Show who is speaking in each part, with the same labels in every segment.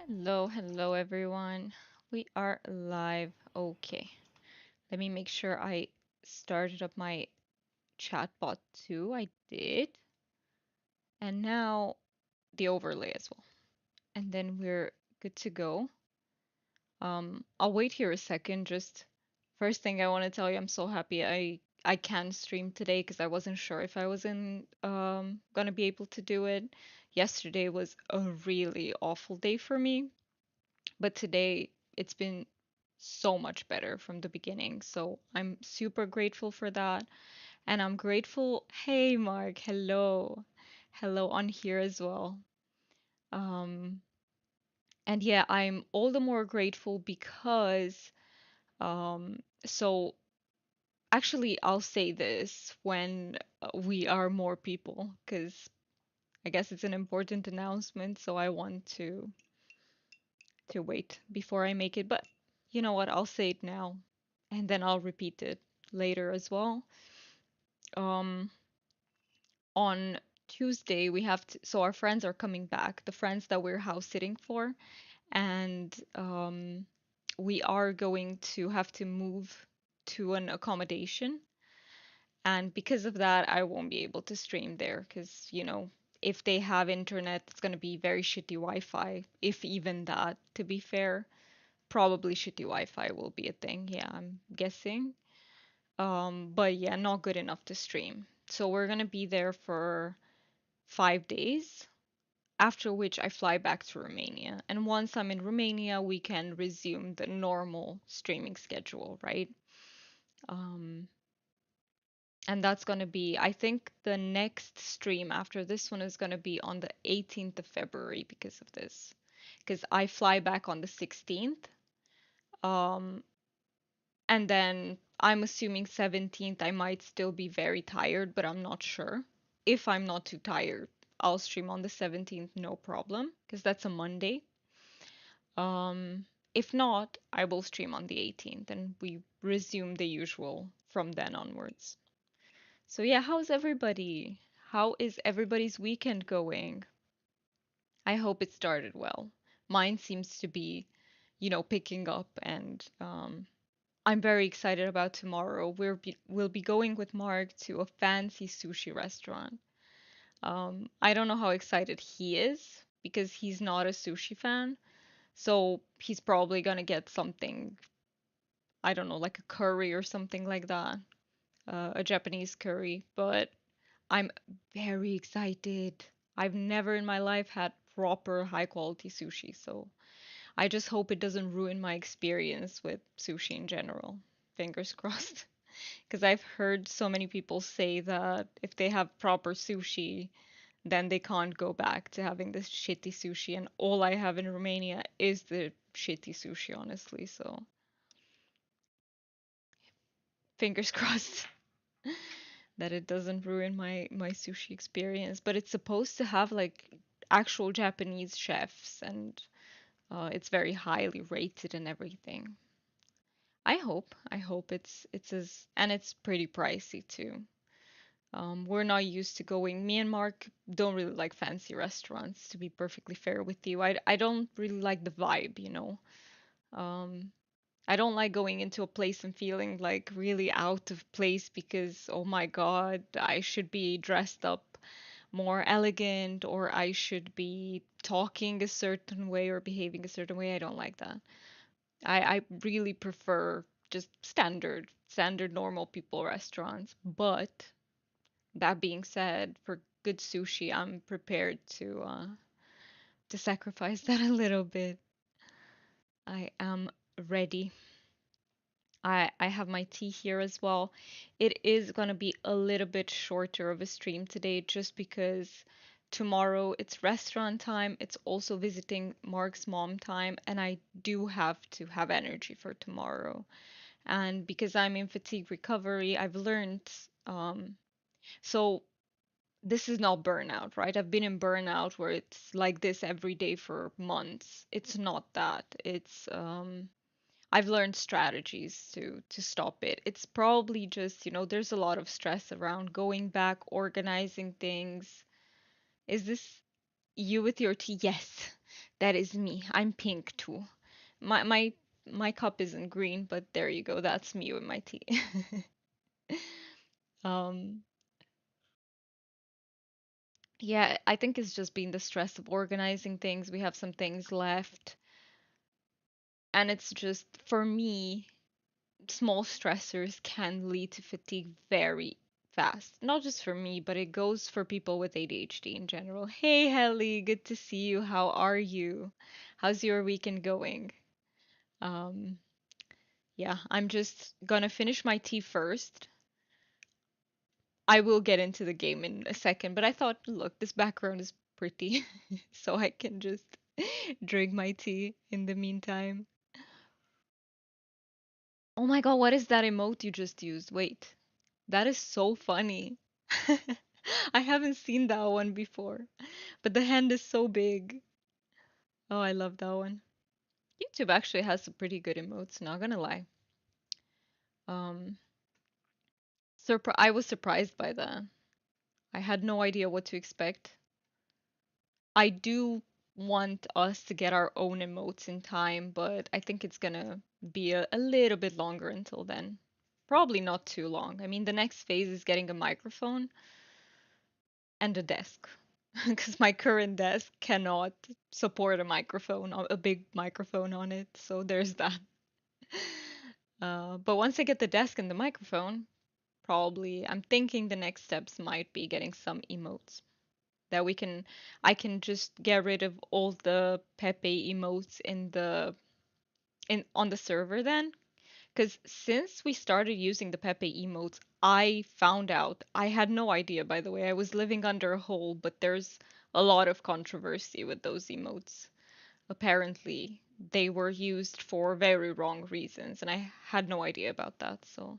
Speaker 1: Hello, hello everyone. We are live. Okay. Let me make sure I started up my chatbot too. I did. And now the overlay as well. And then we're good to go. I'll wait here a second. Just first thing I want to tell you, I'm so happy I can stream today because I wasn't sure if I was in gonna be able to do it. Yesterday was a really awful day for me. But today it's been so much better from the beginning. So I'm super grateful for that. And I'm grateful. Hey, Mark. Hello. Hello on here as well. Um, and yeah, I'm all the more grateful because, so actually, I'll say this when we are more people, because I guess it's an important announcement. So I want to wait before I make it. But you know what? I'll say it now and then I'll repeat it later as well. Um, on Tuesday, we have to, so our friends are coming back, the friends that we're house sitting for, and we are going to have to move to an accommodation. And because of that, I won't be able to stream there because, if they have internet, it's going to be very shitty Wi-Fi, if even that, to be fair. Probably shitty Wi-Fi will be a thing. Yeah, I'm guessing. But yeah, not good enough to stream. So we're gonna be there for 5 days, after which I fly back to Romania. And once I'm in Romania, we can resume the normal streaming schedule, right? Um, and that's gonna be, I think the next stream after this one is gonna be on the 18th of February because of this. Because I fly back on the 16th. Um, And then I'm assuming 17th, I might still be very tired, but I'm not sure. If I'm not too tired, I'll stream on the 17th, no problem, because that's a Monday. Um, if not, I will stream on the 18th and we resume the usual from then onwards. So yeah, how's everybody? How is everybody's weekend going? I hope it started well. Mine seems to be, picking up and I'm very excited about tomorrow. We'll be going with Mark to a fancy sushi restaurant. I don't know how excited he is because he's not a sushi fan. So he's probably gonna get something, I don't know, like a curry or something like that, a Japanese curry. But I'm very excited. I've never in my life had proper high quality sushi, so I just hope it doesn't ruin my experience with sushi in general. Fingers crossed. Because I've heard so many people say that if they have proper sushi, then they can't go back to having this shitty sushi. And all I have in Romania is the shitty sushi, honestly. So fingers crossed that it doesn't ruin my sushi experience. But it's supposed to have like actual Japanese chefs, and it's very highly rated and everything. I hope it's as and it's pretty pricey too. We're not used to going. Me and Mark don't really like fancy restaurants, to be perfectly fair with you. I don't really like the vibe, you know. Um, I don't like going into a place and feeling like really out of place because, oh my God, I should be dressed up more elegant or I should be talking a certain way or behaving a certain way. I don't like that. I really prefer just standard normal people restaurants, but that being said, for good sushi, I'm prepared to sacrifice that a little bit. I am ready. I have my tea here as well. It is gonna be a little bit shorter of a stream today just because tomorrow it's restaurant time. It's also visiting Mark's mom time, and I do have to have energy for tomorrow. And because I'm in fatigue recovery, I've learned so this is not burnout, right? I've been in burnout where it's like this every day for months. It's not that. It's I've learned strategies to stop it. It's probably just, there's a lot of stress around going back, organizing things. Is this you with your tea? Yes. That is me. I'm pink too. My cup isn't green, but there you go. That's me with my tea. Um, yeah, I think it's just been the stress of organizing things. We have some things left, and it's just for me, small stressors can lead to fatigue very fast. Not just for me, but it goes for people with ADHD in general. Hey, Helly, good to see you. How are you? How's your weekend going? Um, yeah, I'm just gonna finish my tea first. I will get into the game in a second, but I thought, look, this background is pretty, so I can just drink my tea in the meantime. Oh my god, what is that emote you just used? Wait, that is so funny. I haven't seen that one before, but the hand is so big. Oh, I love that one. YouTube actually has some pretty good emotes, not gonna lie. Um, I was surprised by that. I had no idea what to expect. I do want us to get our own emotes in time, but I think it's gonna be a little bit longer until then. Probably not too long. I mean, the next phase is getting a microphone and a desk, because my current desk cannot support a microphone, a big microphone on it. So there's that. But once I get the desk and the microphone, probably I'm thinking the next steps might be getting some emotes that we can I can just get rid of all the Pepe emotes in on the server then. Because since we started using the Pepe emotes, I found out, I had no idea by the way, I was living under a hole, but there's a lot of controversy with those emotes. Apparently, they were used for very wrong reasons, and I had no idea about that, so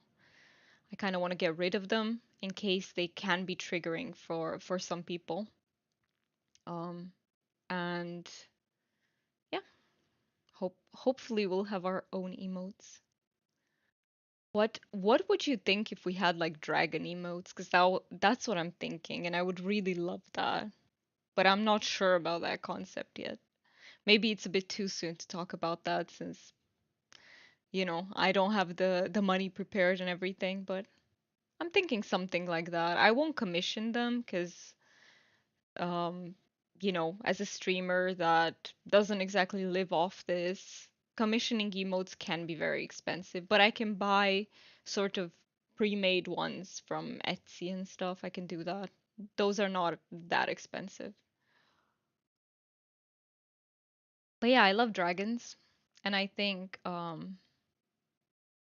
Speaker 1: I kind of want to get rid of them in case they can be triggering for some people. Um, and yeah, hopefully we'll have our own emotes. What would you think if we had like dragon emotes? Because that's what I'm thinking, and I would really love that. But I'm not sure about that concept yet. Maybe it's a bit too soon to talk about that since, I don't have the money prepared and everything, but I'm thinking something like that. I won't commission them because um, as a streamer that doesn't exactly live off this, commissioning emotes can be very expensive, but I can buy sort of pre-made ones from Etsy and stuff. I can do that. Those are not that expensive. But yeah, I love dragons, and I think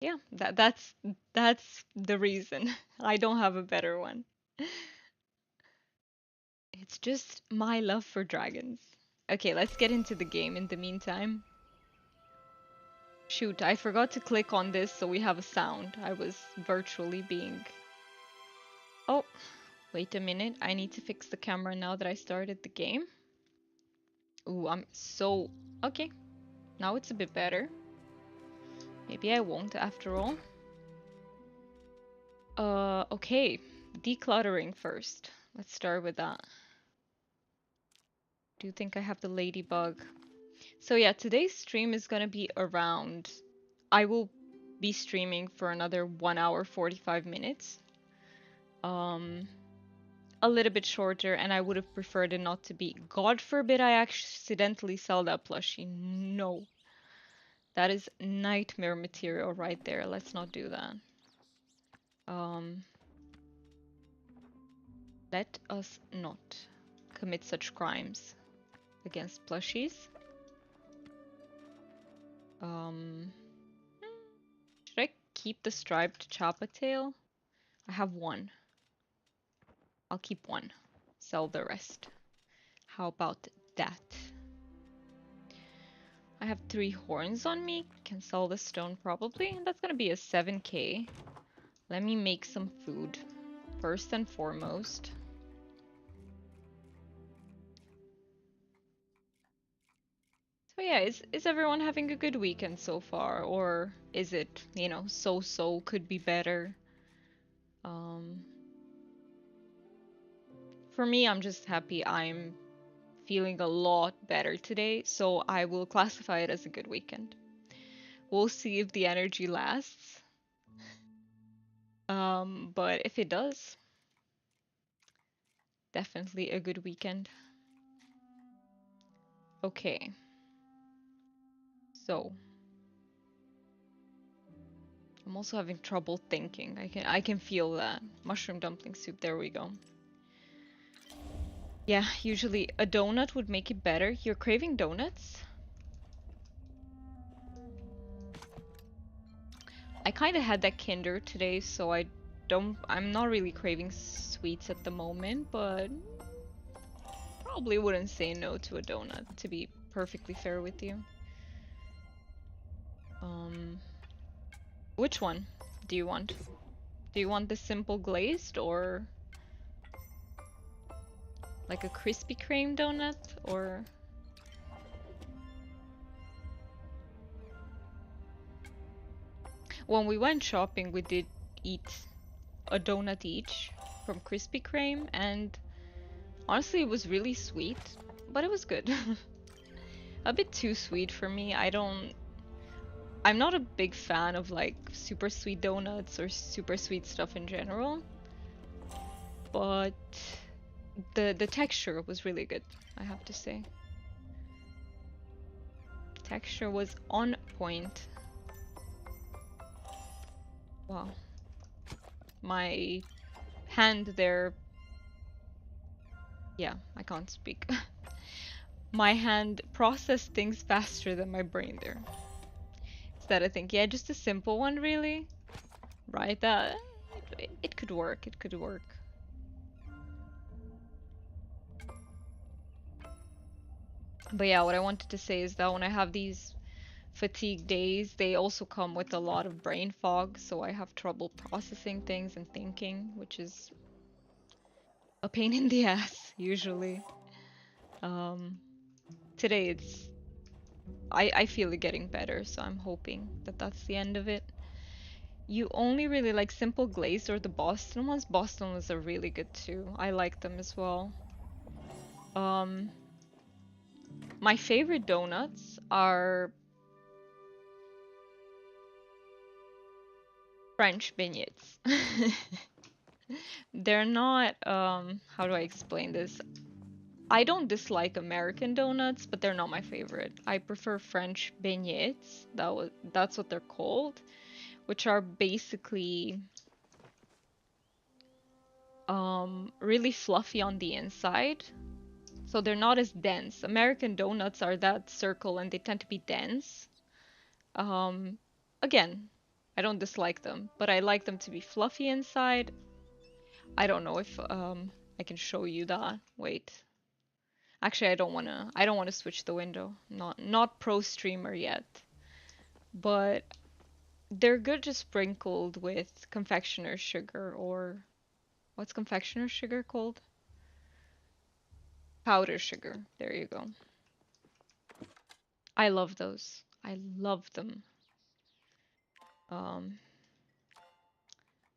Speaker 1: yeah, that's the reason. I don't have a better one. It's just my love for dragons. Okay, let's get into the game in the meantime. Shoot, I forgot to click on this so we have a sound. I was virtually being... Oh, wait a minute. I need to fix the camera now that I started the game. Ooh, I'm so... Okay, now it's a bit better. Maybe I won't after all. Okay. Decluttering first. Let's start with that. Do you think I have the ladybug? So yeah, today's stream is gonna be around... I will be streaming for another 1 hour 45 minutes. Um, a little bit shorter, and I would have preferred it not to be. God forbid I accidentally sell that plushie. No. That is nightmare material right there. Let's not do that. Um, let us not commit such crimes against plushies. Um, should I keep the striped chapaa tail? I have one. I'll keep one. Sell the rest. How about that? I have 3 horns on me. Can sell the stone probably. That's gonna be a 7k. Let me make some food. First and foremost. So yeah, is everyone having a good weekend so far? Or is it, so-so, could be better? Um, for me, I'm just happy I'm feeling a lot better today, so I will classify it as a good weekend. We'll see if the energy lasts. But if it does, definitely a good weekend. Okay, so I'm also having trouble thinking. I can feel that. Mushroom dumpling soup, there we go. Yeah, usually a donut would make it better. You're craving donuts? I kind of had that Kinder today, so I'm not really craving sweets at the moment, but probably wouldn't say no to a donut, to be perfectly fair with you. Um, which one do you want? Do you want the simple glazed or like a Krispy Kreme donut or when we went shopping we did eat a donut each from Krispy Kreme and honestly it was really sweet, but it was good. A bit too sweet for me. I'm not a big fan of like super sweet donuts or super sweet stuff in general, but the texture was really good, I have to say. Texture was on point. Wow. My hand there, yeah, I can't speak. My hand processed things faster than my brain there. Is that I think, yeah, just a simple one really, right? That it could work. It could work. But yeah, what I wanted to say is that when I have these fatigue days, they also come with a lot of brain fog, so I have trouble processing things and thinking, which is a pain in the ass usually. Um, Today I feel it getting better, so I'm hoping that that's the end of it. You only really like simple glazed or the Boston ones? Boston ones are really good too. I like them as well. Um, my favorite donuts are French beignets. They're not, how do I explain this? I don't dislike American donuts, but they're not my favorite. I prefer French beignets. That's what they're called, which are basically really fluffy on the inside. So they're not as dense. American donuts are that circle and they tend to be dense. Um, Again, I don't dislike them, but I like them to be fluffy inside. I don't know if I can show you that. Wait. Actually, I don't wanna switch the window. Not pro streamer yet. But they're good just sprinkled with confectioner sugar or what's confectioner sugar called? Powder sugar. There you go. I love those. I love them. Um,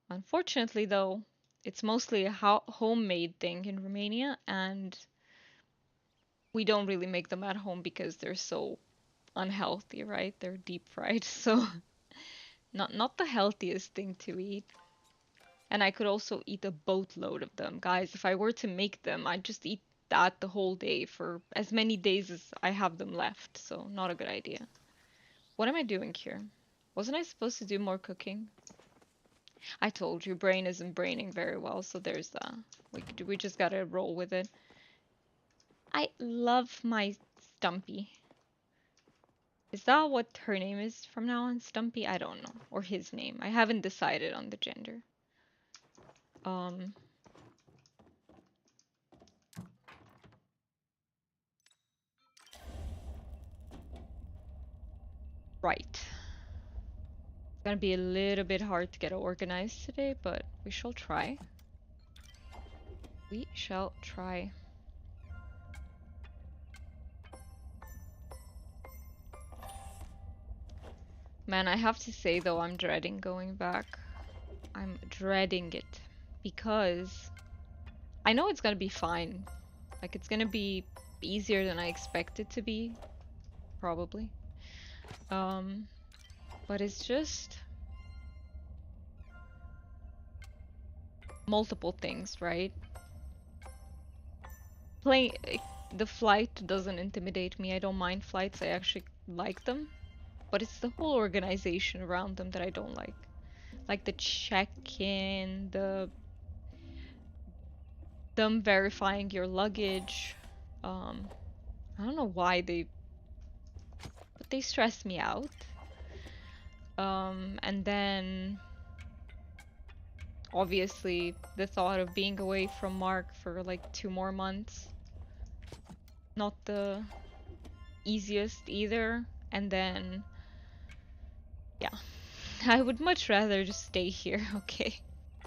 Speaker 1: Unfortunately, though, it's mostly a homemade thing in Romania, and we don't really make them at home because they're so unhealthy, right? They're deep fried, so not the healthiest thing to eat. And I could also eat a boatload of them, guys. If I were to make them, I'd just eat that the whole day for as many days as I have them left, so not a good idea. What am I doing here? Wasn't I supposed to do more cooking? I told you, brain isn't braining very well, so there's that. We just gotta roll with it. I love my Stumpy. Is that what her name is from now on? Stumpy? I don't know. Or his name. I haven't decided on the gender. Um, right. It's gonna be a little bit hard to get organized today, but we shall try. We shall try. Man, I have to say though, I'm dreading going back. I'm dreading it because I know it's gonna be fine. Like it's gonna be easier than I expect it to be, probably. Um, but it's just multiple things, right? Playing the flight doesn't intimidate me. I don't mind flights. I actually like them, but it's the whole organization around them that I don't like. Like the check-in, them verifying your luggage. Um, I don't know why but they stress me out. And then obviously the thought of being away from Mark for like 2 more months, not the easiest either. And then, yeah, I would much rather just stay here, okay?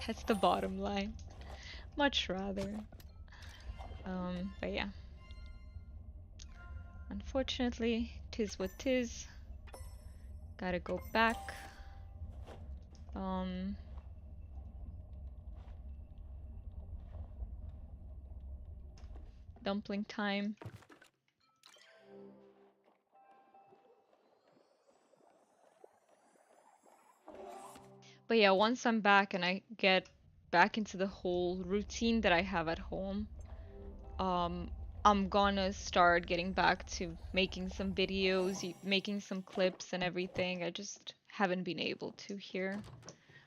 Speaker 1: That's the bottom line. Much rather. But yeah. Unfortunately, tis what tis. Gotta go back. Um, Dumpling time. But yeah, once I'm back and I get back into the whole routine that I have at home, um, I'm gonna start getting back to making some videos, making some clips and everything. I just haven't been able to here.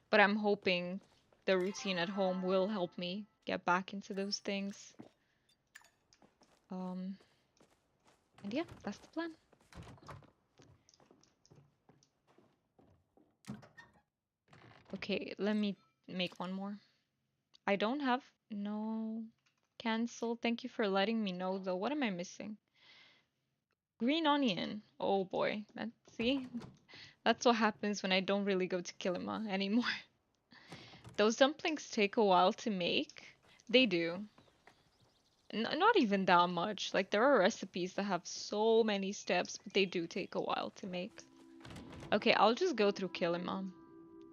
Speaker 1: But I'm hoping the routine at home will help me get back into those things. Um, and yeah, that's the plan. Okay, let me make one more. I don't have... No. Cancel. Thank you for letting me know, though. What am I missing? Green onion. Oh boy. See? That's what happens when I don't really go to Kilima anymore. Those dumplings take a while to make. They do. Not even that much. Like, there are recipes that have so many steps, but they do take a while to make. Okay, I'll just go through Kilima.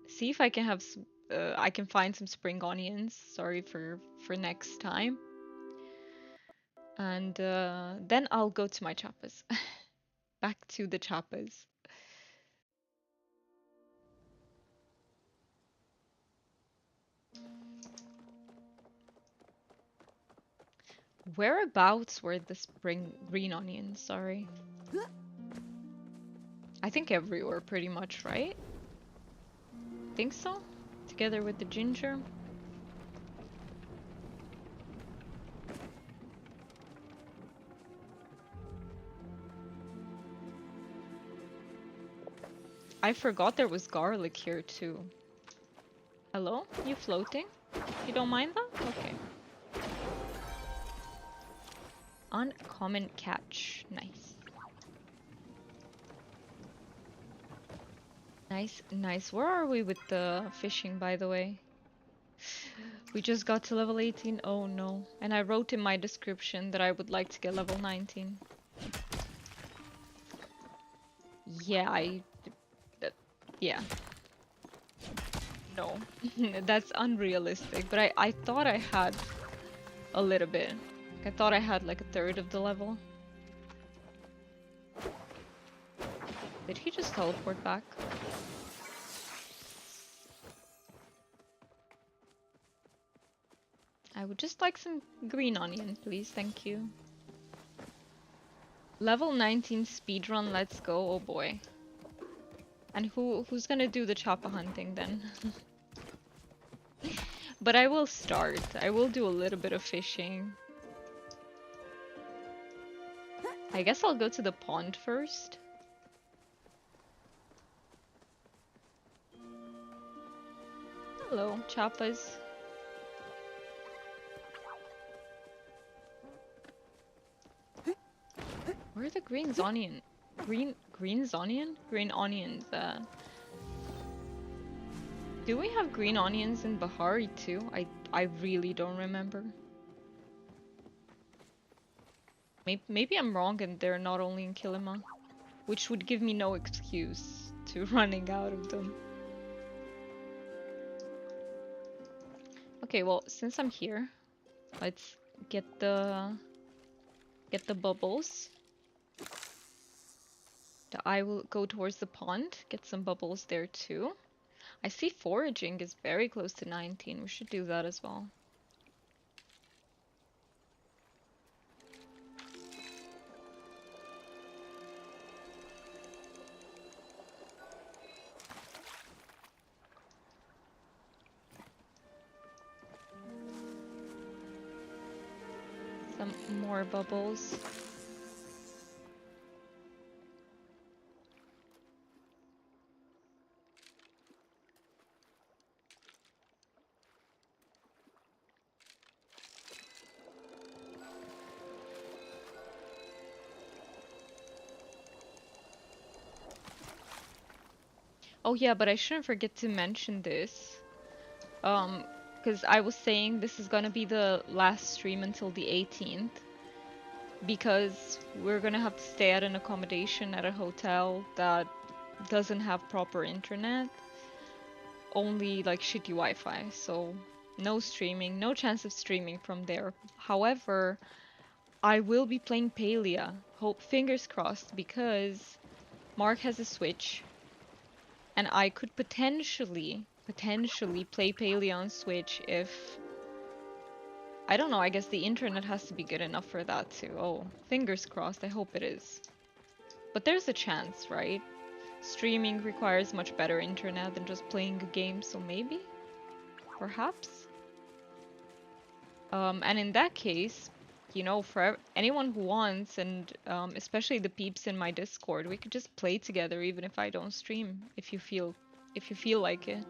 Speaker 1: See if I can have I can find some spring onions. Sorry for next time. And then I'll go to my chapas. Back to the chapas. Whereabouts were the spring green onions? Sorry. I think everywhere pretty much, right? Think so? Together with the ginger. I forgot there was garlic here too. Hello? You floating? You don't mind that? Okay. Uncommon catch. Nice. Nice, nice. Where are we with the fishing, by the way? We just got to level 18. Oh no. And I wrote in my description that I would like to get level 19. Yeah, yeah. No. That's unrealistic. But I thought I had a little bit. I thought I had like a third of the level. Did he just teleport back? I would just like some green onion, please. Thank you. Level 19 speedrun, let's go. Oh boy. And who's gonna do the chopper hunting then? But I will start. I will do a little bit of fishing. I guess I'll go to the pond first. Hello, choppas. Where are the green onion? Green onion? Green onions. Do we have green onions in Bahari too? I really don't remember. Maybe I'm wrong and they're not only in Kilima, which would give me no excuse to running out of them. Okay, well, since I'm here, let's get the Get the bubbles. I will go towards the pond, get some bubbles there too. I see foraging is very close to 19. We should do that as well. Some more bubbles. Oh yeah, but I shouldn't forget to mention this. Because I was saying this is gonna be the last stream until the 18th. Because we're gonna have to stay at an accommodation at a hotel that doesn't have proper internet. Only like shitty Wi-Fi, so no streaming, no chance of streaming from there. However, I will be playing Palia. Hope fingers crossed because Mark has a Switch and I could potentially play Palia on Switch if I don't know, I guess the internet has to be good enough for that too. Oh, fingers crossed, I hope it is. But there's a chance, right? Streaming requires much better internet than just playing a game, so maybe? Perhaps? And in that case, you know, for anyone who wants, and especially the peeps in my Discord, we could just play together even if I don't stream, if you feel like it.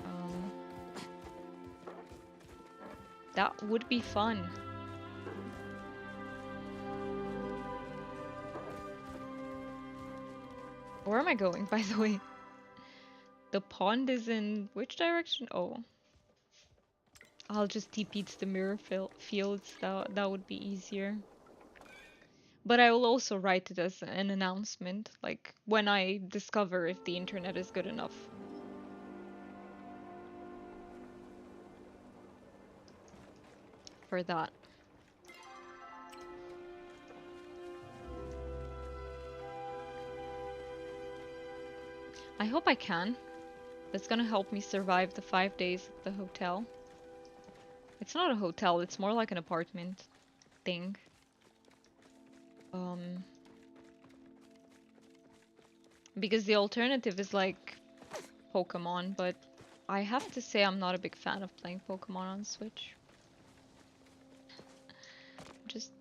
Speaker 1: Um, that would be fun. Where am I going, by the way? The pond is in which direction? Oh. I'll just TP to the mirror fields. That would be easier. But I will also write it as an announcement, like when I discover if the internet is good enough. For that. I hope I can. That's gonna help me survive the 5 days at the hotel. It's not a hotel, it's more like an apartment thing. Because the alternative is like Pokemon, but I have to say I'm not a big fan of playing Pokemon on Switch. Just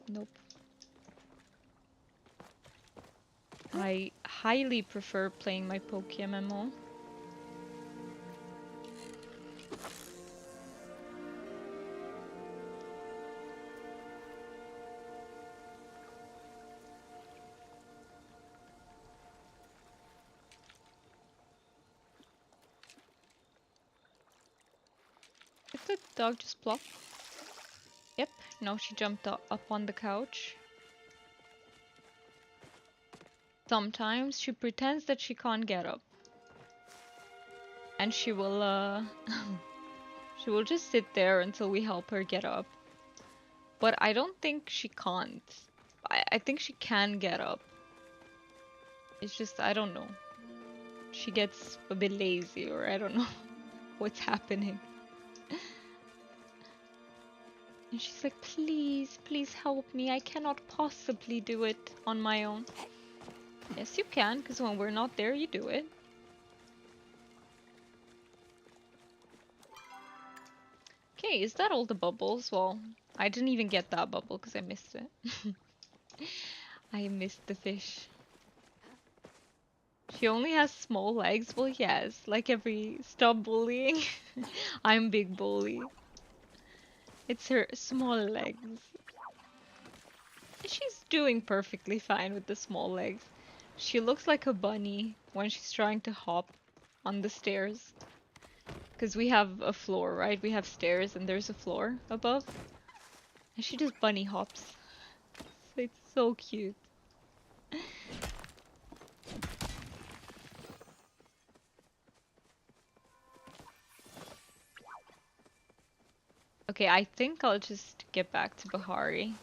Speaker 1: nope. I highly prefer playing my PokeMMO. Did the dog just plop? Yep, no, she jumped up on the couch. Sometimes she pretends that she can't get up. And she will, she will just sit there until we help her get up. But I don't think she can't. I think she can get up. It's just, I don't know. She gets a bit lazy, or I don't know what's happening. And she's like, please, please help me. I cannot possibly do it on my own. Yes, you can, because when we're not there, you do it. Okay, is that all the bubbles? Well, I didn't even get that bubble because I missed it. I missed the fish. She only has small legs? Well, yes, like every... Stop bullying. I'm big bully. It's her small legs. She's doing perfectly fine with the small legs. She looks like a bunny when she's trying to hop on the stairs. Because we have a floor, right? We have stairs and there's a floor above. And she just bunny hops. It's so cute. Okay, I think I'll just get back to Bahari.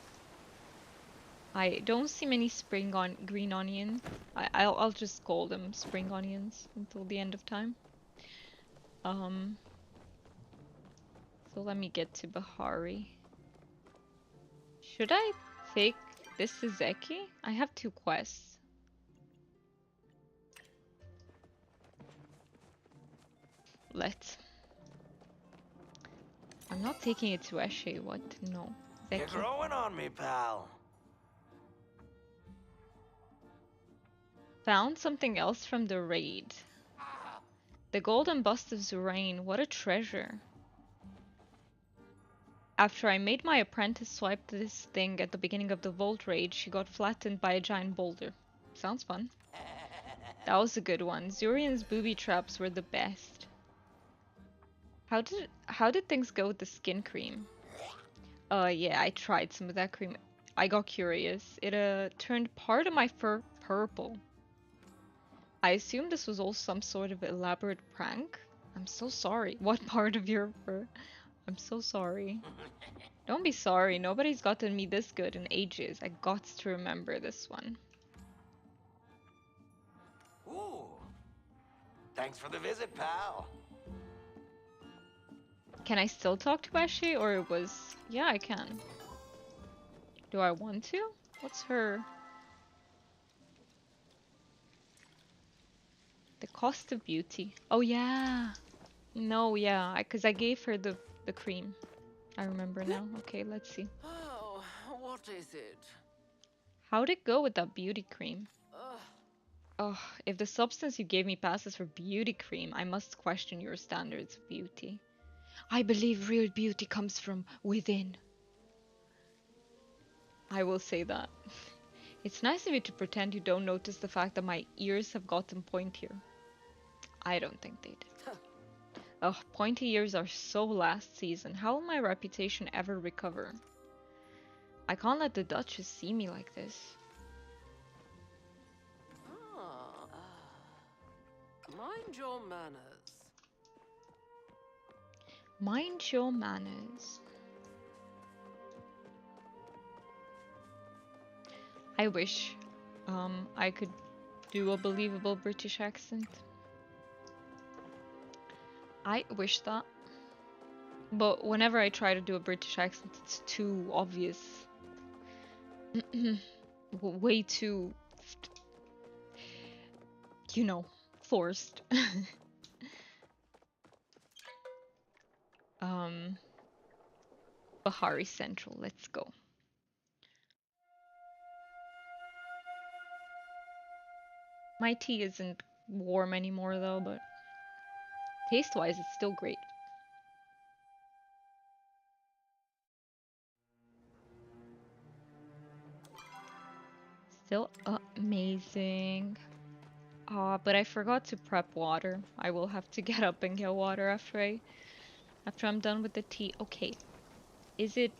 Speaker 1: I don't see many green onions. I'll just call them spring onions until the end of time. Um, so let me get to Bahari. Should I take this Suzeki? I have 2 quests. Let's. I'm not taking it to Eshe. What? No.
Speaker 2: You're
Speaker 1: Zeki.
Speaker 2: growing on me, pal.
Speaker 1: Found something else from the raid. The golden bust of Zurain. What a treasure. After I made my apprentice swipe this thing at the beginning of the Volt raid, she got flattened by a giant boulder. Sounds fun. That was a good one. Zurian's booby traps were the best. How did things go with the skin cream? Yeah, I tried some of that cream. I got curious. It turned part of my fur purple. I assume this was all some sort of elaborate prank. I'm so sorry. What part of your fur? I'm so sorry. Don't be sorry. Nobody's gotten me this good in ages. I got to remember this one.
Speaker 2: Ooh. Thanks for the visit, pal.
Speaker 1: Can I still talk to Ashe, or it was... Yeah, I can. Do I want to? What's her... The cost of beauty. Oh, yeah. No, yeah, because I gave her the cream. I remember now. Okay, let's see.
Speaker 3: Oh, what is it?
Speaker 1: How'd it go with that beauty cream?
Speaker 3: Ugh.
Speaker 1: Oh, if the substance you gave me passes for beauty cream, I must question your standards of beauty. I believe real beauty comes from within. I will say that. It's nice of you to pretend you don't notice the fact that my ears have gotten pointier. I don't think they did. Ugh, pointy ears are so last season. How will my reputation ever recover? I can't let the Duchess see me like this.
Speaker 3: Ah. Mind your manners.
Speaker 1: Mind your manners. I wish I could do a believable British accent. I wish that. But whenever I try to do a British accent, it's too obvious. Way too, you know, forced. Bahari Central, let's go. My tea isn't warm anymore though, but taste-wise, it's still great. Still amazing. But I forgot to prep water. I will have to get up and get water after I'm done with the tea. Okay. Is it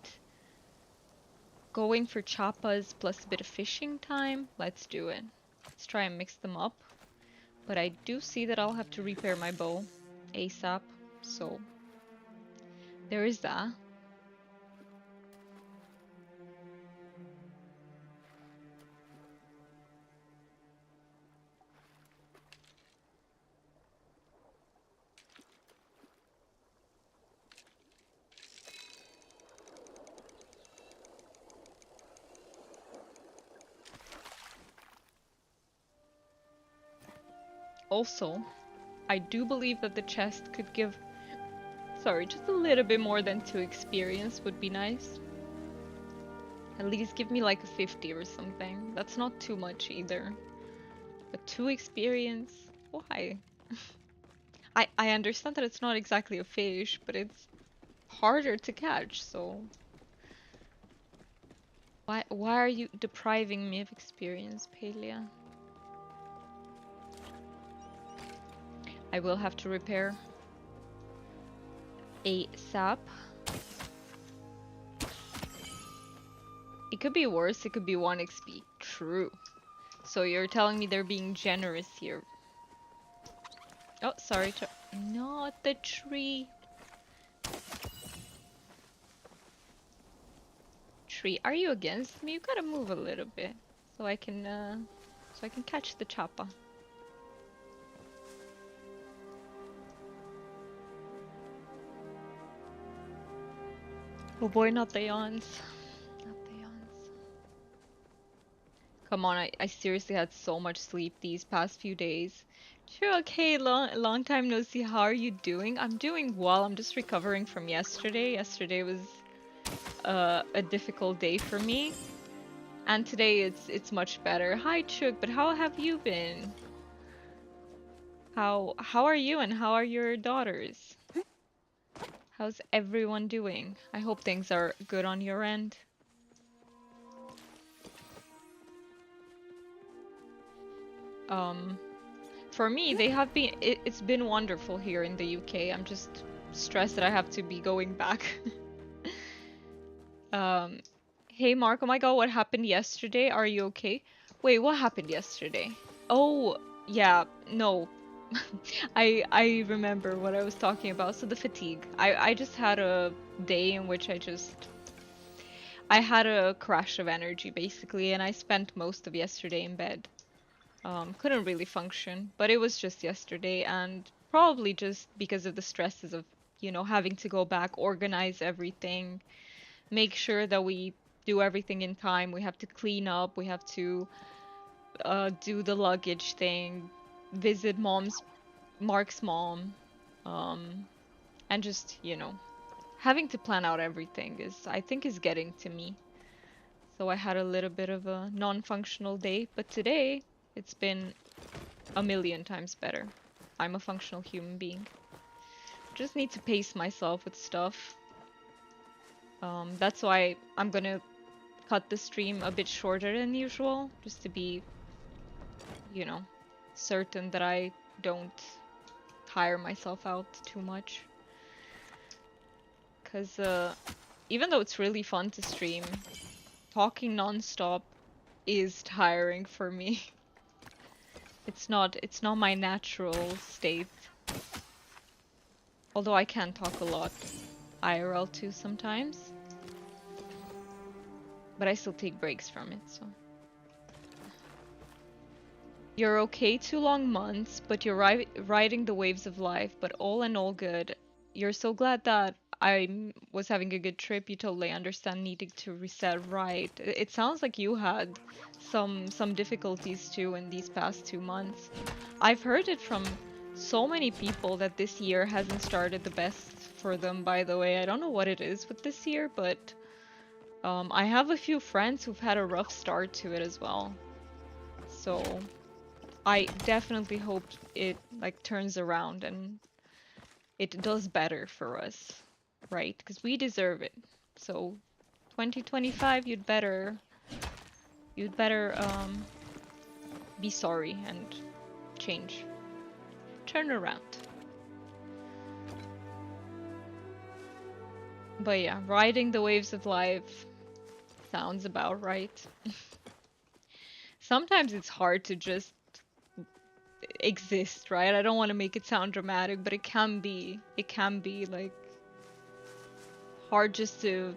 Speaker 1: going for chapas plus a bit of fishing time? Let's do it. Let's try and mix them up. But I do see that I'll have to repair my bow ASAP. So there is that. Also, I do believe that the chest could give, sorry, just a little bit more than 2 experience would be nice. At least give me like a 50 or something. That's not too much either. But 2 experience? Why? I understand that it's not exactly a fish, but it's harder to catch, so... Why are you depriving me of experience, Palia? I will have to repair ASAP. It could be worse, it could be 1 XP. True. So you're telling me they're being generous here. Oh, sorry. Not the tree. tree. Are you against me? You gotta move a little bit so I can catch the chapaa. Oh boy, not the yawns. Not the yawns. Come on, I seriously had so much sleep these past few days. Sure, okay, long time no see. How are you doing? I'm doing well. I'm just recovering from yesterday. Yesterday was a difficult day for me, and today it's much better. Hi, Chuk, but how have you been? How are you and how are your daughters? How's everyone doing? I hope things are good on your end. Um, for me, they have been it's been wonderful here in the UK. I'm just stressed that I have to be going back. Um, hey Mark, oh my god, what happened yesterday? Are you okay? Wait, what happened yesterday? Oh, yeah, no. I remember what I was talking about. So the fatigue. I just had a day in which I had a crash of energy basically, and I spent most of yesterday in bed. Couldn't really function, but it was just yesterday, and probably just because of the stresses of, having to go back, organize everything, make sure that we do everything in time. We have to clean up, we have to do the luggage thing, visit Mark's mom, um, and just, having to plan out everything I think is getting to me. So I had a little bit of a non-functional day, but today it's been a million times better. I'm a functional human being. Just need to pace myself with stuff. That's why I'm gonna cut the stream a bit shorter than usual, just to be, you know, certain that I don't tire myself out too much. Because even though it's really fun to stream, talking non-stop is tiring for me. It's not my natural state. Although I can talk a lot IRL too sometimes. But I still take breaks from it, so. You're okay 2 long months, but you're riding the waves of life, but all in all good. You're so glad that I was having a good trip. You totally understand needing to reset, right? It sounds like you had some difficulties too in these past 2 months. I've heard it from so many people that this year hasn't started the best for them, by the way. I don't know what it is with this year, but I have a few friends who've had a rough start to it as well. So I definitely hope it turns around and it does better for us, right? Because we deserve it. So 2025, you'd better be sorry and change. Turn around. But yeah, riding the waves of life sounds about right. Sometimes it's hard to just exist, right? I don't want to make it sound dramatic, but it can be like hard just to,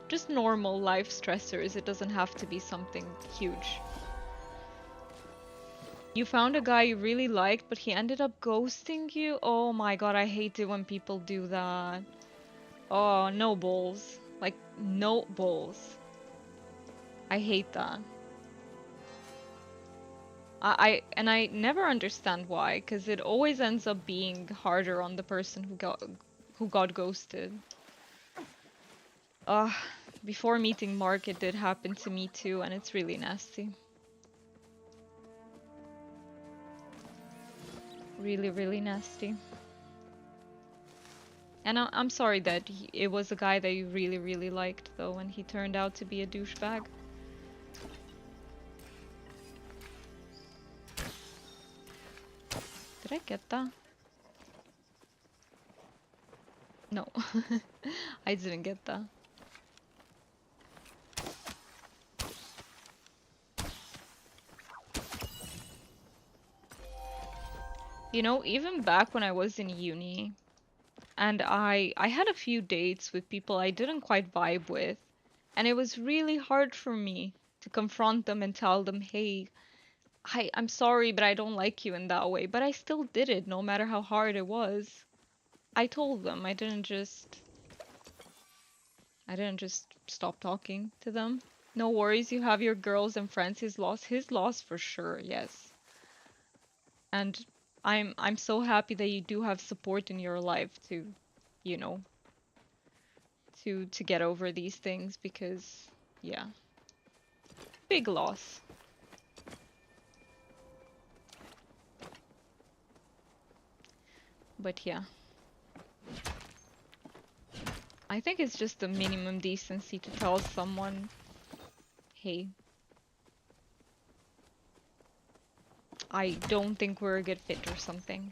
Speaker 1: just normal life stressors. It doesn't have to be something huge. You found a guy you really liked, but he ended up ghosting you? Oh my god, I hate it when people do that. Oh, no balls. Like, no balls. I hate that. I never understand why, because it always ends up being harder on the person who got ghosted. Before meeting Mark, it did happen to me too, and it's really nasty. Really, really nasty. And I'm sorry that it was a guy that you really, really liked, though, and he turned out to be a douchebag. Did I get that? No. I didn't get that. Even back when I was in uni, and I had a few dates with people I didn't quite vibe with, And it was really hard for me to confront them and tell them, hey, I'm sorry, but I don't like you in that way. But I still did it, no matter how hard it was. I told them. I didn't just stop talking to them. No worries, you have your girls and friends. His loss for sure, yes. And I'm so happy that you do have support in your life to, you know, to get over these things because yeah, big loss. But yeah, I think it's just the minimum decency to tell someone, hey, I don't think we're a good fit or something,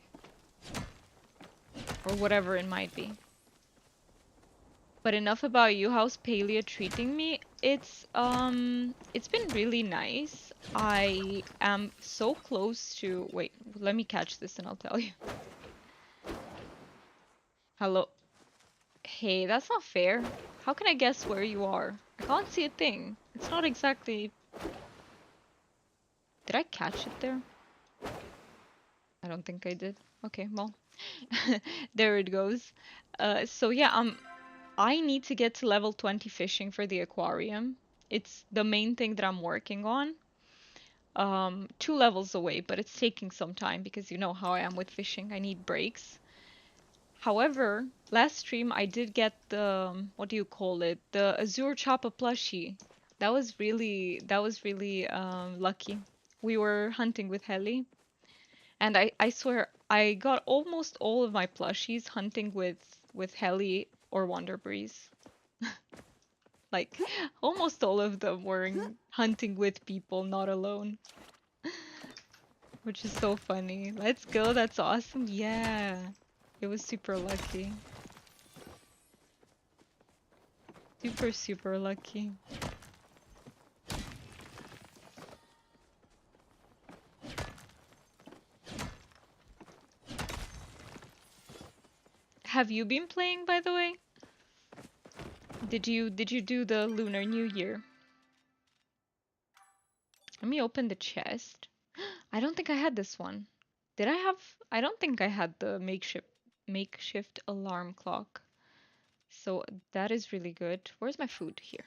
Speaker 1: or whatever it might be. But enough about you. How's Palia treating me? It's been really nice. I am so close to, wait, let me catch this and I'll tell you. Hello. Hey, that's not fair. How can I guess where you are? I can't see a thing. It's not exactly... Did I catch it there? I don't think I did. Okay, well, there it goes. So yeah, I need to get to level 20 fishing for the aquarium. It's the main thing that I'm working on. 2 levels away, but it's taking some time because you know how I am with fishing. I need breaks. However, last stream I did get the what do you call it? The Azure Chapaa plushie. That was really lucky. We were hunting with Heli, and I swear I got almost all of my plushies hunting with Heli or Wonder Breeze. Like almost all of them were hunting with people, not alone. Which is so funny. Let's go, that's awesome. Yeah. It was super lucky. Super, super lucky. Have you been playing, by the way? Did you do the Lunar New Year? Let me open the chest. I don't think I had this one. Did I have? I don't think I had the makeshift alarm clock. So that is really good. Where's my food? Here.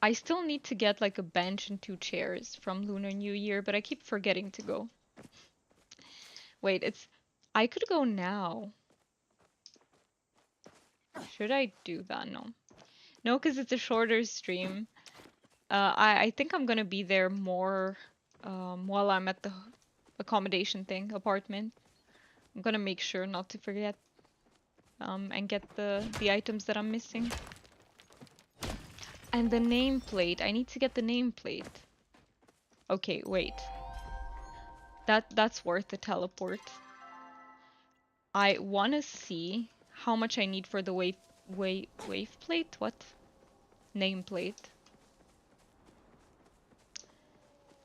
Speaker 1: I still need to get like a bench and 2 chairs from Lunar New Year, but I keep forgetting to go. Wait, it's... I could go now. Should I do that? No. No, because it's a shorter stream. I think I'm gonna be there more while I'm at the accommodation thing, apartment. I'm gonna make sure not to forget and get the items that I'm missing. And the nameplate. I need to get the nameplate. Okay, wait. That's worth the teleport. I wanna see how much I need for the wave plate? What? Nameplate.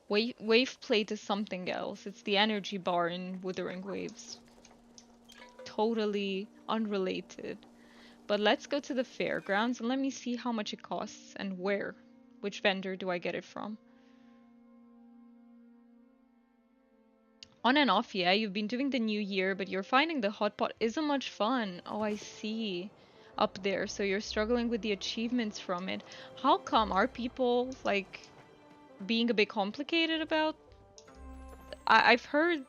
Speaker 1: Wave plate is something else. It's the energy bar in Wuthering Waves. Totally unrelated. But let's go to the fairgrounds and let me see how much it costs and where. Which vendor do I get it from? On and off, yeah, you've been doing the new year, but you're finding the hotpot isn't much fun. Oh, I see. Up there, so you're struggling with the achievements from it. How come? Are people, like, being a bit complicated about? I've heard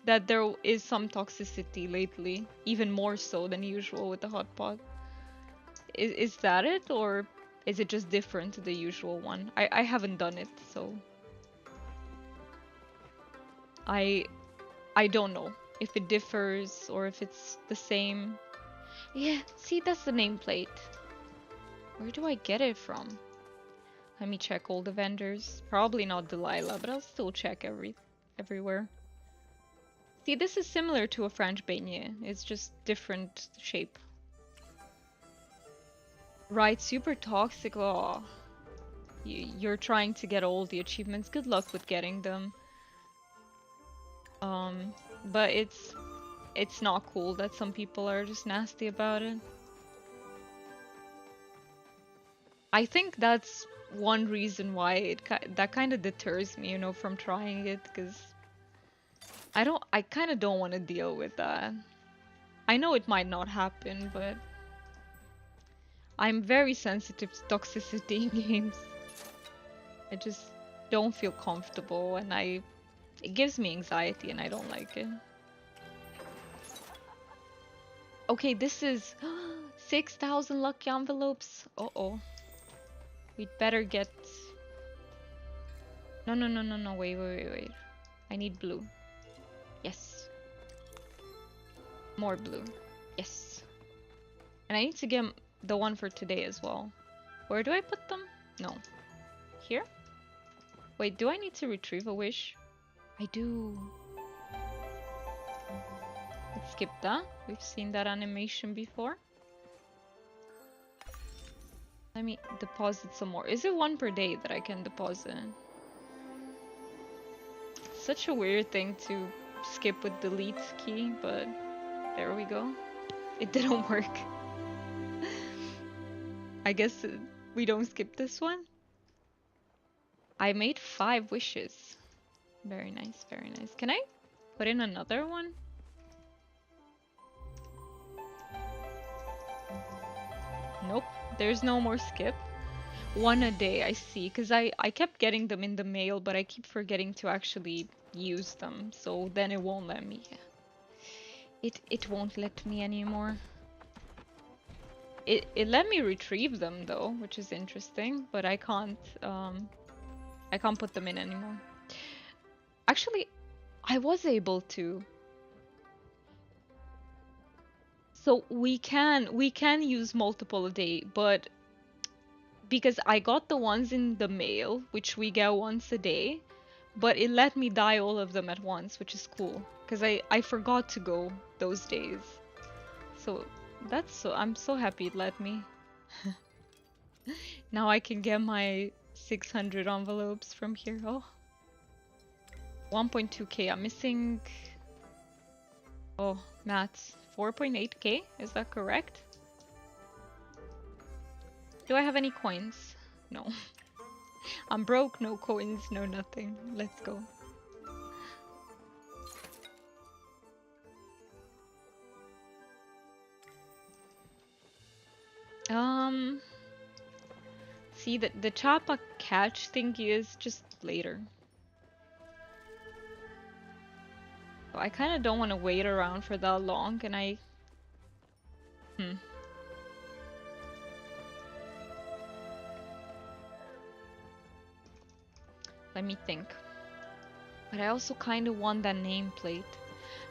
Speaker 1: that there is some toxicity lately, even more so than usual with the hotpot. Is that it, or is it just different to the usual one? I haven't done it, so I I don't know if it differs or if it's the same. Yeah, see, that's the nameplate. Where do I get it from? Let me check all the vendors. Probably not Delilah, but I'll still check everywhere. See, this is similar to a French beignet. It's just different shape. Right, super toxic. Oh, you're trying to get all the achievements. Good luck with getting them. But it's not cool that some people are just nasty about it. I think that's one reason why that kind of deters me, from trying it, because I kind of don't want to deal with that. I know it might not happen, but I'm very sensitive to toxicity in games. I just don't feel comfortable, and it gives me anxiety, and I don't like it. Okay, this is 6,000 lucky envelopes. Uh-oh. We'd better get... No, no, no, no, no, wait, wait, wait, wait. I need blue. Yes. More blue. Yes. And I need to get the one for today as well. Where do I put them? No. Here? Wait, do I need to retrieve a wish? I do. Let's skip that. We've seen that animation before. Let me deposit some more. Is it one per day that I can deposit? Such a weird thing to skip with delete key, but there we go. It didn't work. I guess we don't skip this one. I made 5 wishes. Very nice, very nice. Can I put in another one? Nope, there's no more skip. One a day, I see, because I kept getting them in the mail, but I keep forgetting to actually use them, so then it won't let me. It won't let me anymore. It let me retrieve them though, which is interesting, but I can't put them in anymore. Actually, I was able to. So we can use multiple a day, but because I got the ones in the mail, which we get once a day, but it let me dye all of them at once, which is cool, because I forgot to go those days. So I'm so happy it let me. Now I can get my 600 envelopes from here. Oh, 1.2k. I'm missing. Oh, maths. 4.8k. Is that correct? Do I have any coins? No. I'm broke, no coins, no nothing. Let's go. Um, See, the chapaa catch thingy is just later. So I kind of don't want to wait around for that long, and Hmm. Let me think. But I also kind of want that nameplate.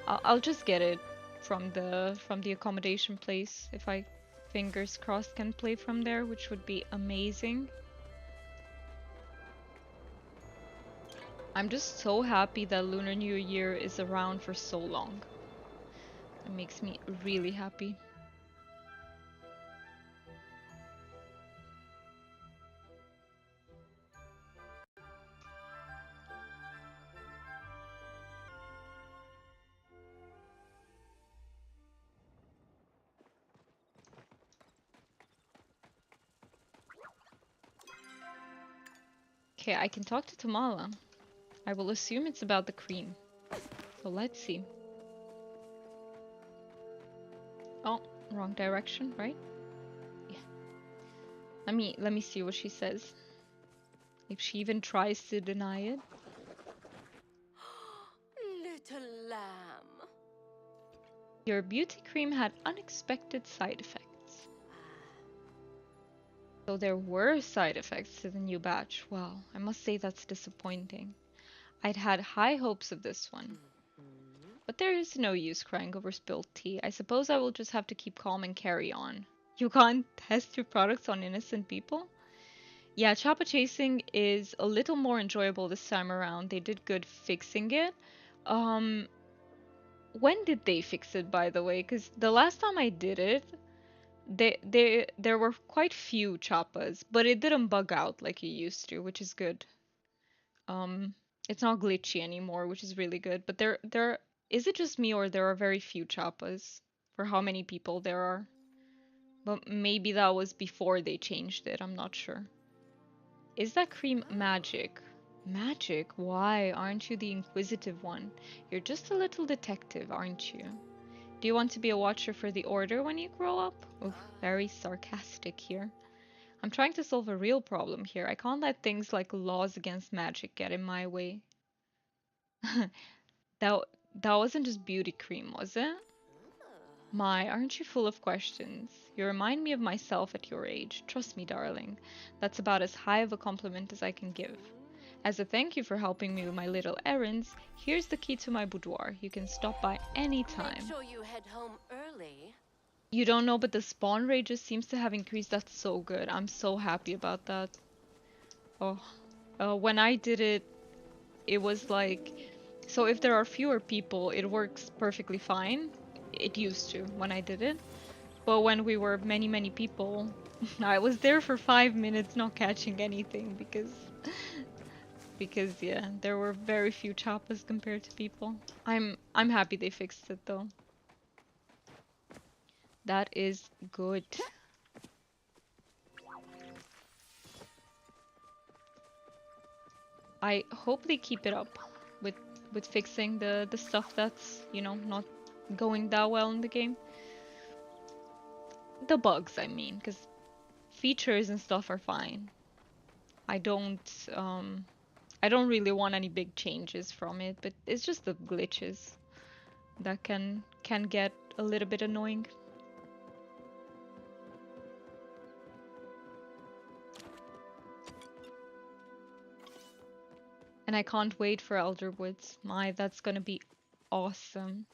Speaker 1: I'll just get it from the accommodation place if I, fingers crossed, can play from there, which would be amazing. I'm just so happy that Lunar New Year is around for so long. It makes me really happy. Okay, I can talk to Tamala. I will assume it's about the cream. So let's see. Oh, wrong direction, right? Yeah. Let me see what she says. If she even tries to deny it.
Speaker 3: Little lamb.
Speaker 1: Your beauty cream had unexpected side effects. So there were side effects to the new batch. Wow, I must say that's disappointing. I'd had high hopes of this one. But there is no use crying over spilled tea. I suppose I will just have to keep calm and carry on. You can't test your products on innocent people? Yeah, chopper chasing is a little more enjoyable this time around. They did good fixing it. Um, when did they fix it, by the way? Because the last time I did it, there were quite few choppas, but it didn't bug out like it used to, which is good. Um, it's not glitchy anymore, which is really good. But there is it just me or there are very few choppas for how many people there are? But maybe that was before they changed it, I'm not sure. Is that cream magic? Magic? Why aren't you the inquisitive one? You're just a little detective, aren't you? Do you want to be a watcher for the order when you grow up? Oof, very sarcastic here. I'm trying to solve a real problem here. I can't let things like laws against magic get in my way. That that wasn't just beauty cream, was it? My, aren't you full of questions? You remind me of myself at your age. Trust me, darling. That's about as high of a compliment as I can give. As a thank you for helping me with my little errands, here's the key to my boudoir. You can stop by any
Speaker 3: Make
Speaker 1: time.
Speaker 3: sure you head home early.
Speaker 1: You don't know, but the spawn rate just seems to have increased. That's so good. I'm so happy about that. Oh, when I did it, it was like, so if there are fewer people, it works perfectly fine. It used to when I did it. But when we were many, many people, I was there for 5 minutes not catching anything because yeah, there were very few chappas compared to people. I'm happy they fixed it though. That is good. I hope they keep it up with fixing the stuff that's, you know, not going that well in the game. The bugs, I mean, because features and stuff are fine. I don't um I don't really want any big changes from it, but it's just the glitches that can get a little bit annoying. And I can't wait for Elder Woods. My, that's gonna be awesome.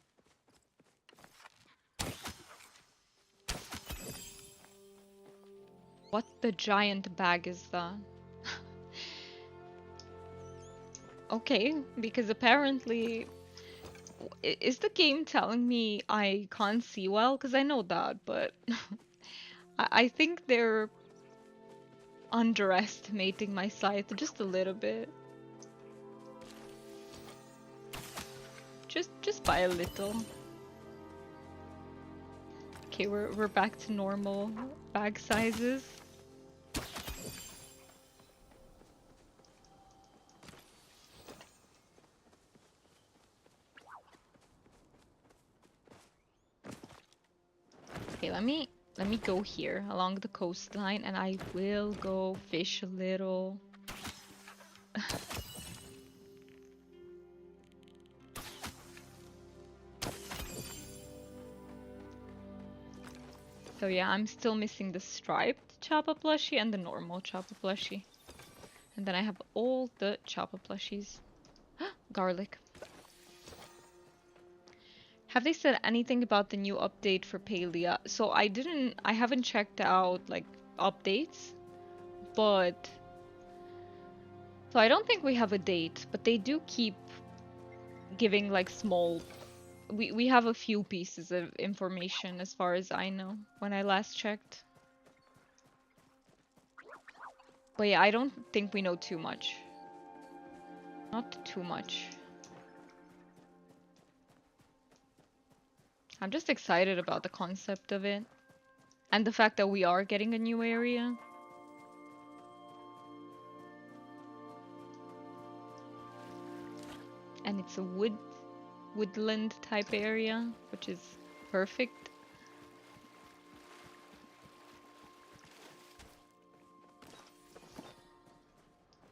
Speaker 1: What the giant bag is that? Okay, because apparently is the game telling me I can't see well? Because I know that, but I think they're underestimating my sight just a little bit. Just by a little. Okay, we're back to normal bag sizes. Okay, let me go here along the coastline and I will go fish a little. So yeah, I'm still missing the striped chapaa plushie and the normal chapaa plushie. And then I have all the chapaa plushies. Garlic. Have they said anything about the new update for Palia? So I haven't checked out like updates, but so I don't think we have a date, but they do keep giving like small we have a few pieces of information as far as I know when I last checked. But yeah, I don't think we know too much. Not too much. I'm just excited about the concept of it. And the fact that we are getting a new area. And it's a woodland type area, which is perfect.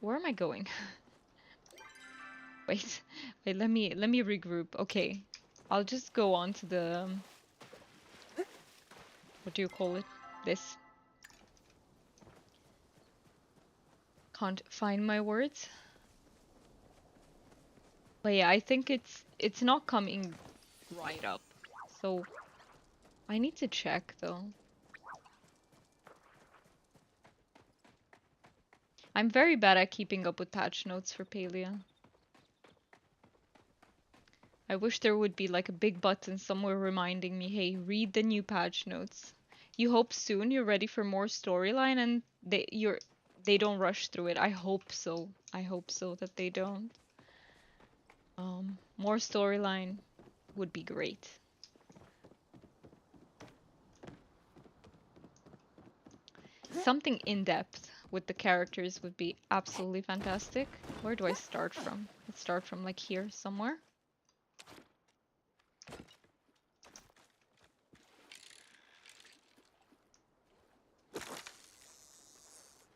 Speaker 1: Where am I going? Wait, wait, let me regroup. Okay. I'll just go on to the what do you call it? This. Can't find my words. But yeah, I think it's not coming right up. So I need to check though. I'm very bad at keeping up with patch notes for Palia. I wish there would be like a big button somewhere reminding me, hey, read the new patch notes. You hope soon you're ready for more storyline and they don't rush through it. I hope so. I hope so that they don't. More storyline would be great. Something in depth with the characters would be absolutely fantastic. Where do I start from? Let's start from like here somewhere.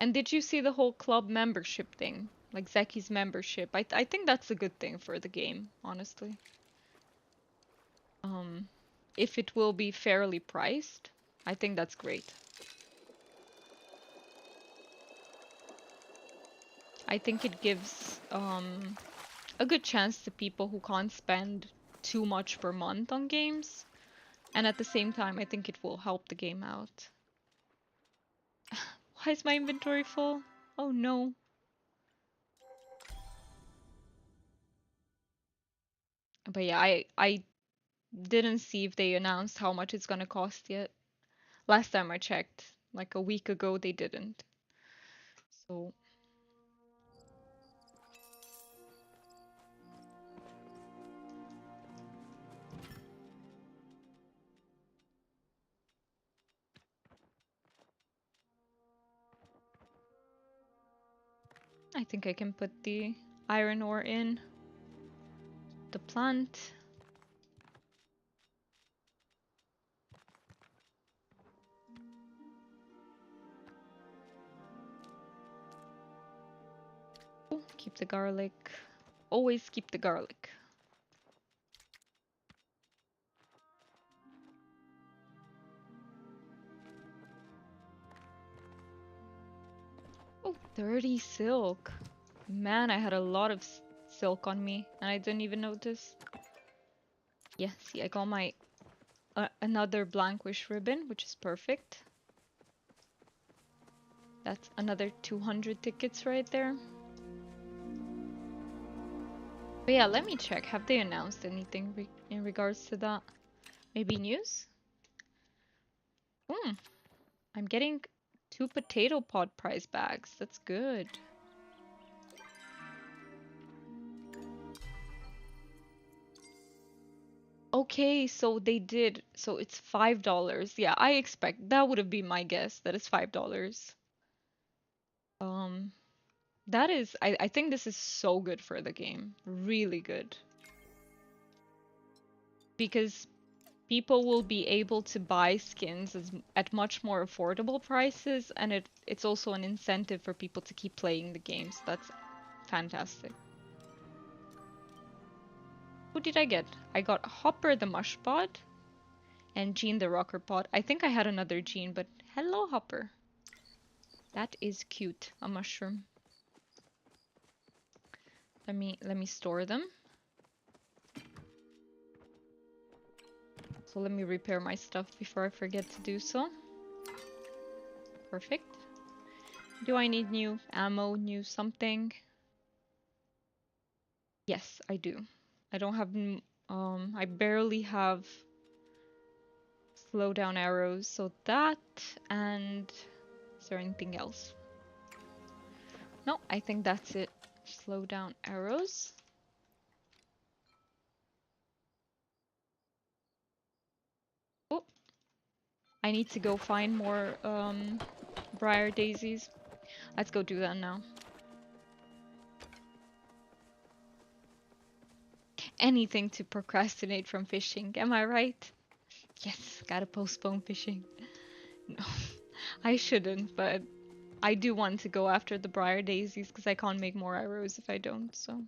Speaker 1: And did you see the whole club membership thing? Like Zeki's membership. I think that's a good thing for the game, honestly. If it will be fairly priced, I think that's great. I think it gives a good chance to people who can't spend too much per month on games. And at the same time, I think it will help the game out. Why is my inventory full? Oh no. But yeah, I didn't see if they announced how much it's gonna cost yet. Last time I checked, like a week ago, they didn't. So I think I can put the iron ore in the plant. Keep the garlic. Always keep the garlic. Oh, 30 silk. Man, I had a lot of silk on me and I didn't even notice. Yeah, see, I got my another blank wish ribbon, which is perfect. That's another 200 tickets right there. But yeah, let me check. Have they announced anything in regards to that? Maybe news? Hmm, I'm getting 2 potato pod prize bags. That's good. Okay, so they did. So it's $5. Yeah, I expect that would have been my guess that it's $5. Um, that is, I think this is so good for the game. Really good. Because people will be able to buy skins at much more affordable prices, and it's also an incentive for people to keep playing the games. That's fantastic. Who did I get? I got Hopper the Mushbot and Jean the Rocker Pot. I think I had another Jean, but hello Hopper. That is cute. A mushroom. Let me store them. So let me repair my stuff before I forget to do so. Perfect. Do I need new ammo, new something? Yes, I do. I don't have I barely have slow down arrows, so that, and is there anything else? No, I think that's it. Slow down arrows. Oh, I need to go find more briar daisies. Let's go do that now. Anything to procrastinate from fishing, am I right? Yes, gotta postpone fishing. No, I shouldn't, but I do want to go after the briar daisies because I can't make more arrows if I don't, so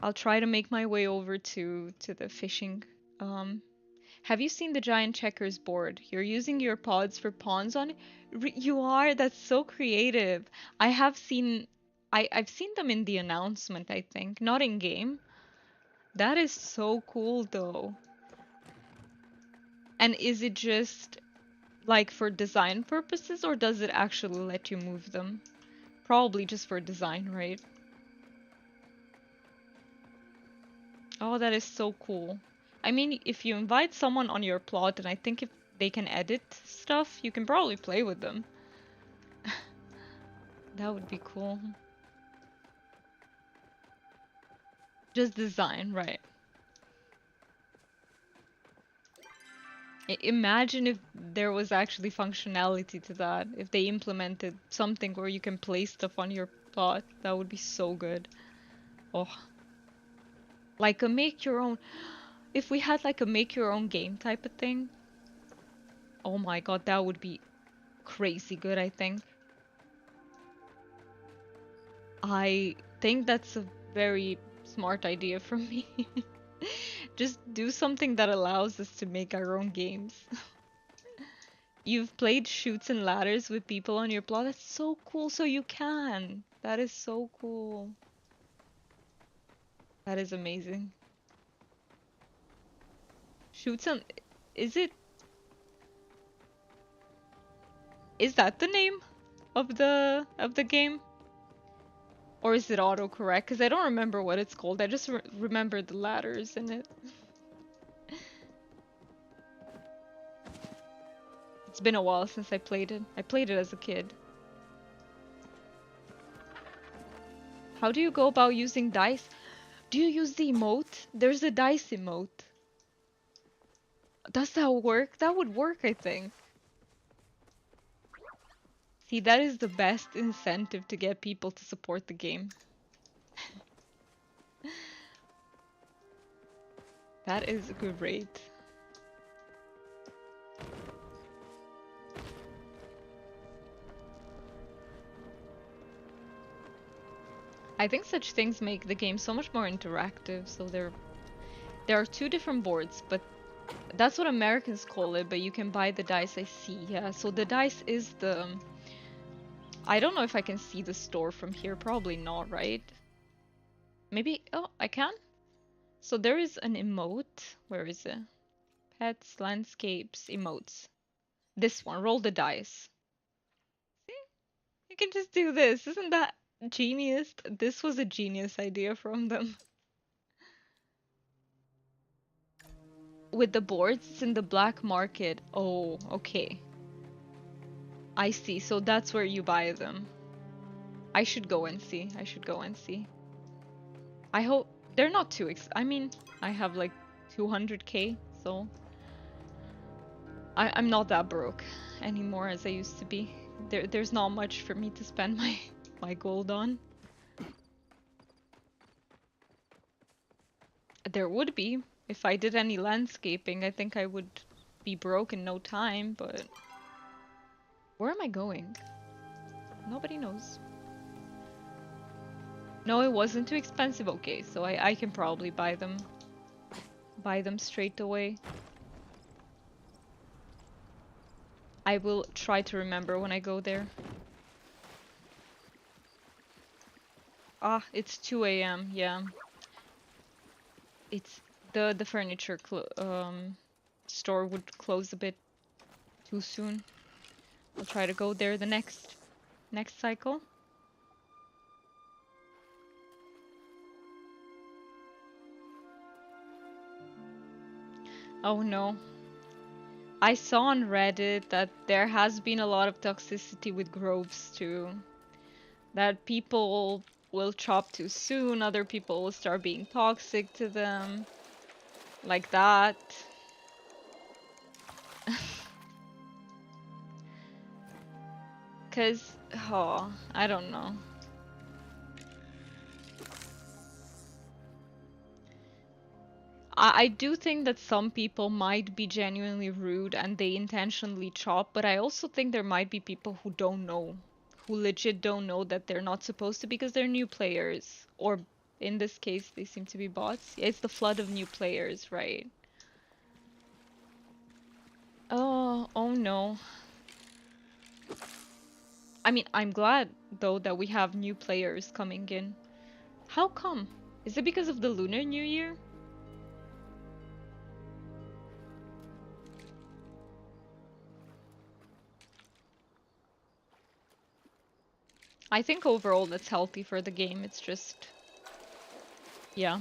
Speaker 1: I'll try to make my way over to the fishing. Um, have you seen the giant checkers board? You're using your pods for pawns on it? You are? That's so creative. I have seen I've seen them in the announcement, I think, not in game. That is so cool though. And is it just like for design purposes or does it actually let you move them? Probably just for design, right? Oh, that is so cool. I mean, if you invite someone on your plot, and I think if they can edit stuff, you can probably play with them. That would be cool. Just design, right. Imagine if there was actually functionality to that. If they implemented something where you can place stuff on your plot, that would be so good. Oh, like a make your own. If we had like a make your own game type of thing, oh my god, that would be crazy good, I think. I think that's a very smart idea from me. Just do something that allows us to make our own games. You've played shoots and ladders with people on your plot. That's so cool. So you can. That is so cool. That is amazing. Shoots and is it is that the name of the game? Or is it autocorrect? Because I don't remember what it's called. I just remember the ladders in it. It's been a while since I played it. I played it as a kid. How do you go about using dice? Do you use the emote? There's a dice emote. Does that work? That would work, I think. See, that is the best incentive to get people to support the game. That is great. I think such things make the game so much more interactive. So there are two different boards, but that's what Americans call it, but you can buy the dice, I see. Yeah, so the dice is the I don't know if I can see the store from here. Probably not, right? Maybe oh, I can? So there is an emote. Where is it? Pets, landscapes, emotes. This one, roll the dice. See? You can just do this. Isn't that genius? This was a genius idea from them. With the boards, it's in the black market. Oh, okay. I see. So that's where you buy them. I should go and see. I should go and see. I hope they're not too I mean, I have like 200k, so I'm not that broke anymore as I used to be. There's not much for me to spend my gold on. There would be. If I did any landscaping, I think I would be broke in no time, but where am I going? Nobody knows. No, it wasn't too expensive. Okay, so I can probably buy them. Buy them straight away. I will try to remember when I go there. Ah, it's 2 a.m. Yeah. It's the furniture store would close a bit too soon. I'll try to go there the next cycle. Oh no. I saw on Reddit that there has been a lot of toxicity with groves too. That people will chop too soon, other people will start being toxic to them. Like that. Cause, oh, I don't know. I do think that some people might be genuinely rude and they intentionally chop, but I also think there might be people who don't know, who legit don't know that they're not supposed to because they're new players. Or in this case, they seem to be bots. Yeah, it's the flood of new players, right? Oh, oh no. I mean, I'm glad though that we have new players coming in. How come? Is it because of the Lunar New Year? I think overall that's healthy for the game. It's just, yeah.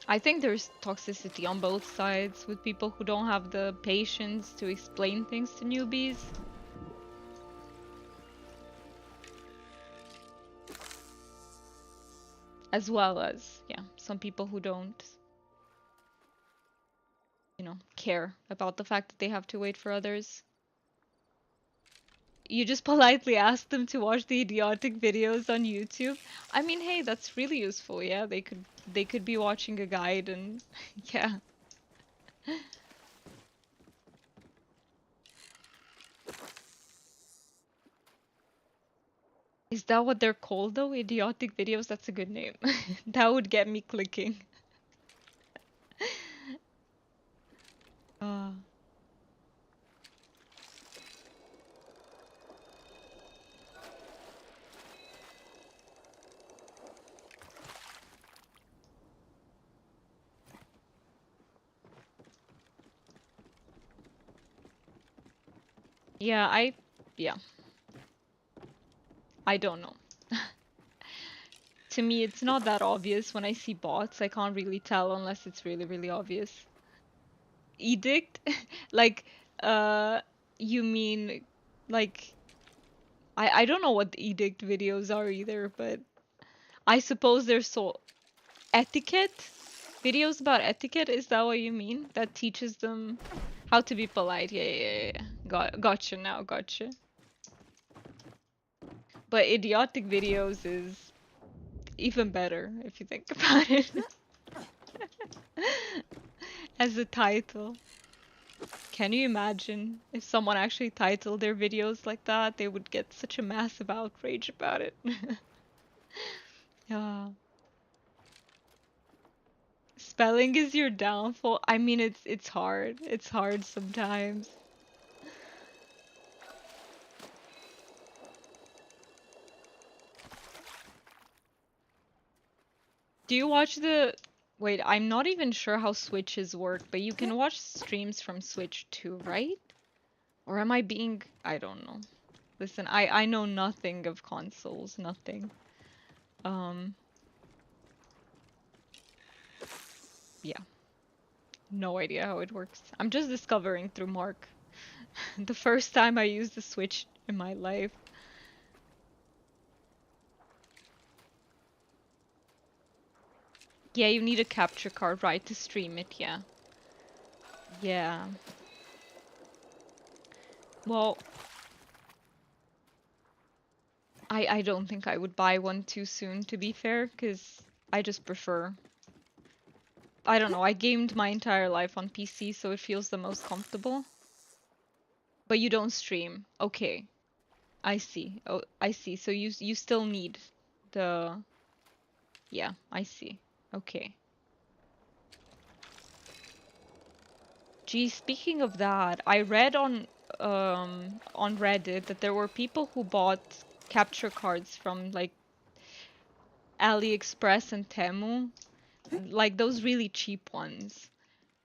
Speaker 1: I think there's toxicity on both sides with people who don't have the patience to explain things to newbies. As well as, yeah, some people who don't, care about the fact that they have to wait for others. You just politely ask them to watch the idiotic videos on YouTube. I mean, hey, that's really useful. Yeah, they could be watching a guide and yeah. Is that what they're called though? Idiotic videos? That's a good name. That would get me clicking. Uh, yeah, yeah, I don't know. To me, it's not that obvious when I see bots. I can't really tell unless it's really, really obvious. Edict? Like, uh, you mean, like, I don't know what edict videos are either, but I suppose they're so etiquette? Videos about etiquette? Is that what you mean? That teaches them how to be polite? Yeah, yeah, yeah, yeah. Gotcha now, gotcha. But idiotic videos is even better if you think about it as a title. Can you imagine if someone actually titled their videos like that? They would get such a massive outrage about it. Yeah. Spelling is your downfall. I mean, it's hard. It's hard sometimes. Do you watch the... Wait, I'm not even sure how Switches work, but you can watch streams from Switch too, right? Or am I being... I don't know. Listen, I know nothing of consoles, nothing. Um, yeah, no idea how it works. I'm just discovering through Mark. The first time I used the Switch in my life. Yeah, you need a capture card, right, to stream it, yeah. Yeah. Well, I don't think I would buy one too soon, to be fair, because I just prefer... I don't know, I gamed my entire life on PC, so it feels the most comfortable. But you don't stream. Okay, I see. Oh, I see. So you still need the... Yeah, I see. Okay. Gee, speaking of that, I read on Reddit that there were people who bought capture cards from like AliExpress and Temu, like those really cheap ones,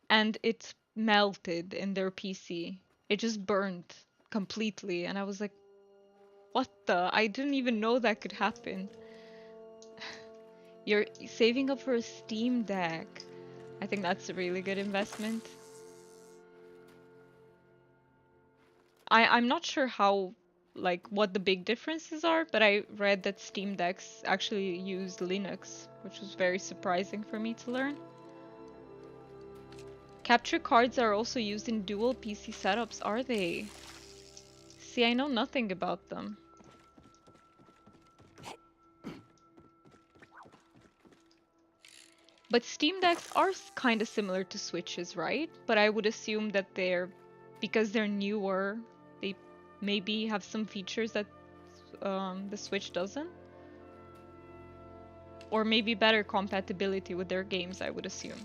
Speaker 1: and it melted in their PC. It just burned completely, and I was like, what the? I didn't even know that could happen. You're saving up for a Steam Deck. I think that's a really good investment. I'm not sure how, like, what the big differences are, but I read that Steam Decks actually use Linux, which was very surprising for me to learn. Capture cards are also used in dual PC setups, are they? See, I know nothing about them. But Steam Decks are kind of similar to Switches, right? But I would assume that because they're newer, they maybe have some features that the Switch doesn't. Or maybe better compatibility with their games, I would assume.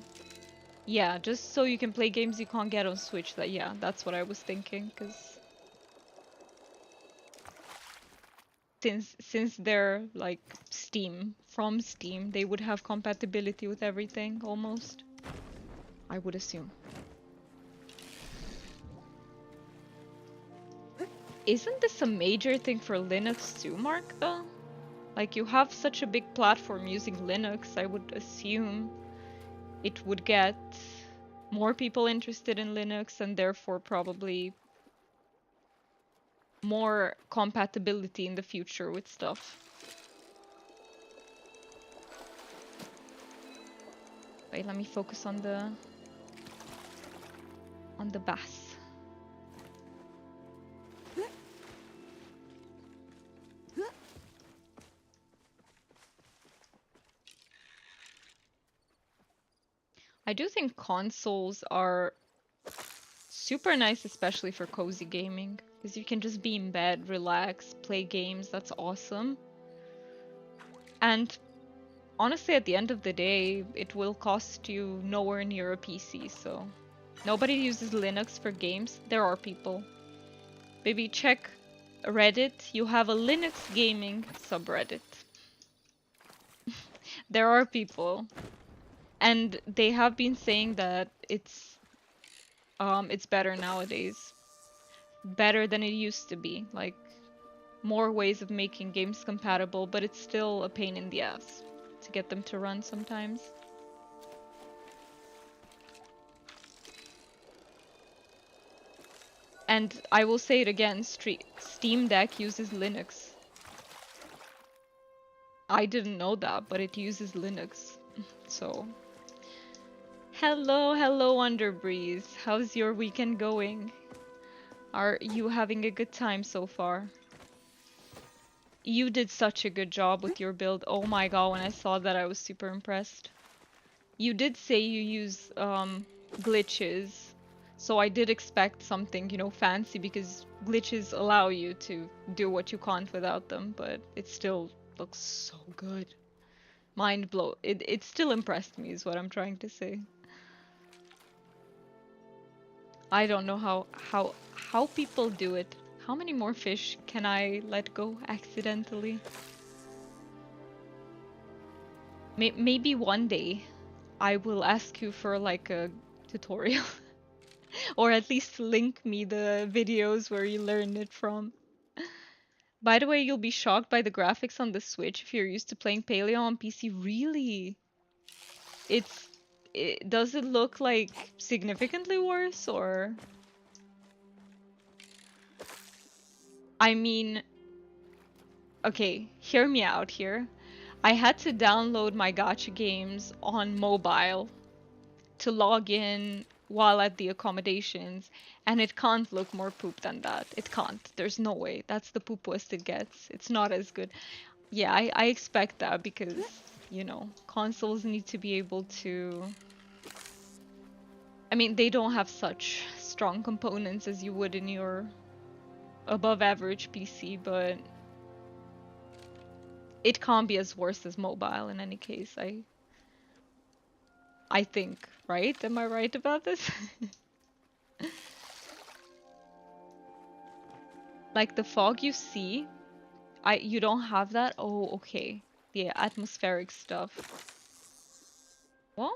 Speaker 1: Yeah, just so you can play games you can't get on Switch. Yeah, that's what I was thinking, because since they're like from Steam, they would have compatibility with everything almost. I would assume. Isn't this a major thing for Linux too, Mark, though? Like, you have such a big platform using Linux, I would assume it would get more people interested in Linux and therefore probably more compatibility in the future with stuff. Wait, let me focus on the... on the bass. I do think consoles are super nice, especially for cozy gaming, because you can just be in bed, relax, play games. That's awesome. And honestly, at the end of the day, it will cost you nowhere near a PC, so nobody uses Linux for games. There are people. Maybe check Reddit. You have a Linux gaming subreddit. There are people. And they have been saying that it's better nowadays. Better than it used to be. Like more ways of making games compatible, but it's still a pain in the ass to get them to run sometimes. And I will say it again, Steam Deck uses Linux. I didn't know that, but it uses Linux. So, hello, Underbreeze. How's your weekend going? Are you having a good time so far? You did such a good job with your build. Oh my god, when I saw that, I was super impressed. You did say you use glitches, so I did expect something, you know, fancy, because glitches allow you to do what you can't without them, but it still looks so good. Mind blow. It still impressed me is what I'm trying to say. I don't know how people do it. How many more fish can I let go accidentally? Maybe one day I will ask you for like a tutorial. Or at least link me the videos where you learned it from. By the way, you'll be shocked by the graphics on the Switch if you're used to playing Palia on PC. Really? It's... does it look like significantly worse, or... I mean... Okay, hear me out here. I had to download my gacha games on mobile to log in while at the accommodations, and it can't look more poop than that. It can't. There's no way. That's the poopest it gets. It's not as good. Yeah, I expect that because, you know, consoles need to be able to... I mean, they don't have such strong components as you would in your above average PC, but it can't be as worse as mobile in any case. I think, right? Am I right about this? Like the fog you see, you don't have that? Oh, okay. The atmospheric stuff. Well,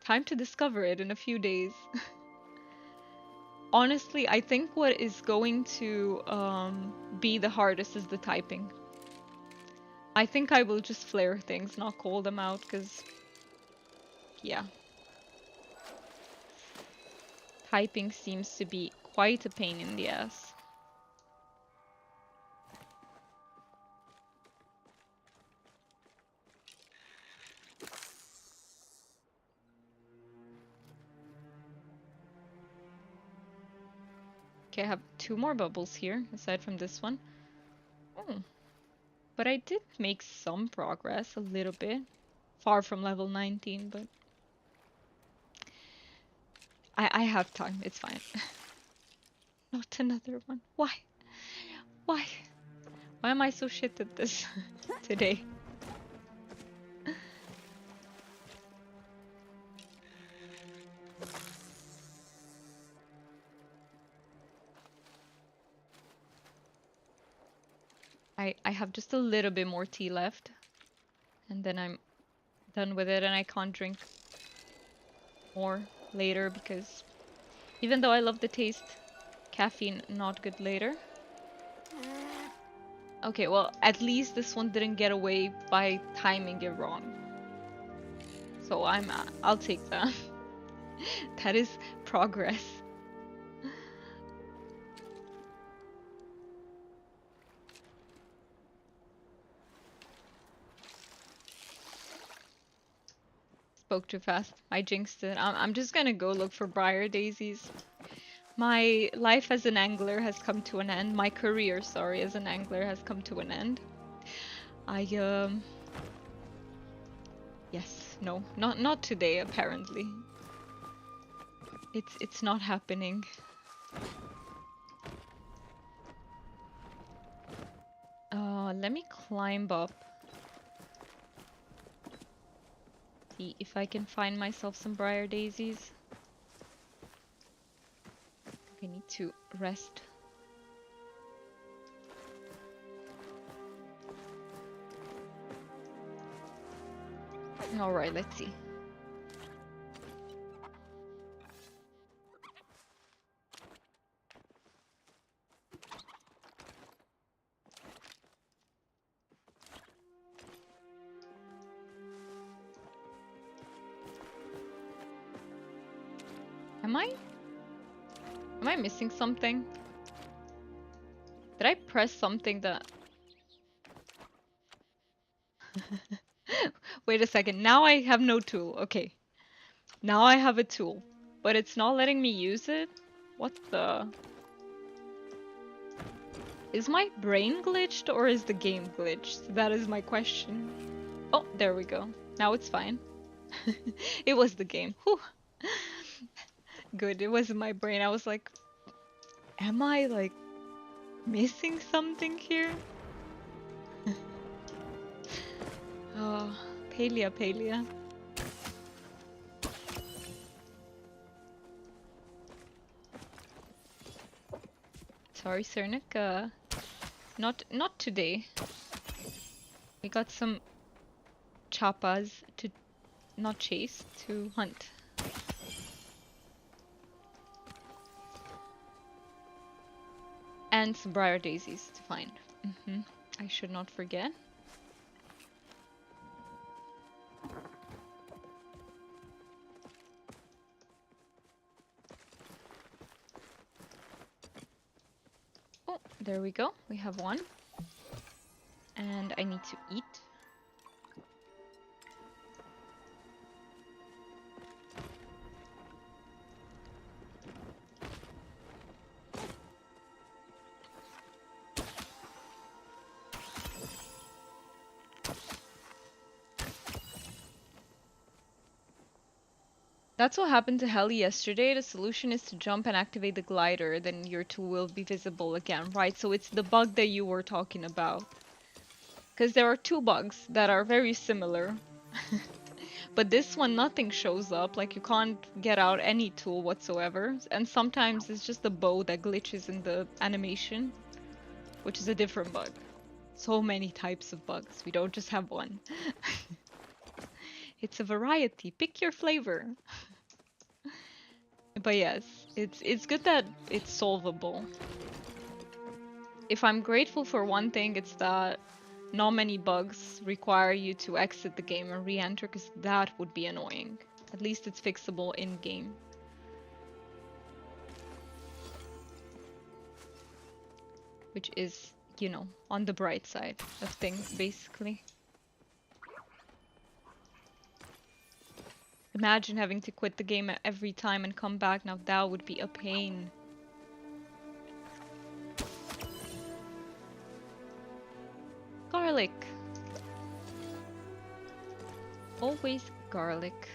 Speaker 1: time to discover it in a few days. Honestly, I think what is going to be the hardest is the typing. I think I will just flare things, not call them out, because, yeah. Typing seems to be quite a pain in the ass. Okay, I have 2 more bubbles here, aside from this one. Oh, but I did make some progress, a little bit. Far from level 19, but I have time, it's fine. Not another one. Why? Why? Why am I so shit at this today? I have just a little bit more tea left, and then I'm done with it, and I can't drink more later because even though I love the taste, caffeine not good later. Okay, well, at least this one didn't get away by timing it wrong. So I'll take that. That is progress. Spoke too fast. I jinxed it. I'm just gonna go look for briar daisies. My life as an angler has come to an end. My career, sorry, as an angler has come to an end. I yes, no, not today apparently. It's not happening. Let me climb up. See if I can find myself some briar daisies. I need to rest. Alright, let's see. Am I missing something? Did I press something that... Wait a second, now I have no tool. Okay. Now I have a tool, but it's not letting me use it? What the... Is my brain glitched or is the game glitched? That is my question. Oh, there we go. Now it's fine. It was the game. Whew. Good, it wasn't my brain. I was like, am I like missing something here? Oh, Palia, Palia. Sorry, Cernic. Not today. We got some chapas to not chase, to hunt. And some briar daisies to find. I should not forget. Oh, there we go. We have one. And I need to eat. That's what happened to Heli yesterday. The solution is to jump and activate the glider, then your tool will be visible again. Right, so it's the bug that you were talking about. Because there are two bugs that are very similar. But this one, nothing shows up. Like, you can't get out any tool whatsoever. And sometimes it's just the bow that glitches in the animation, which is a different bug. So many types of bugs. We don't just have one. It's a variety. Pick your flavor. But yes, it's good that it's solvable. If I'm grateful for one thing, it's that not many bugs require you to exit the game and re-enter, because that would be annoying. At least it's fixable in-game. Which is, you know, on the bright side of things, basically. Imagine having to quit the game every time and come back. Now that would be a pain. Garlic. Always garlic.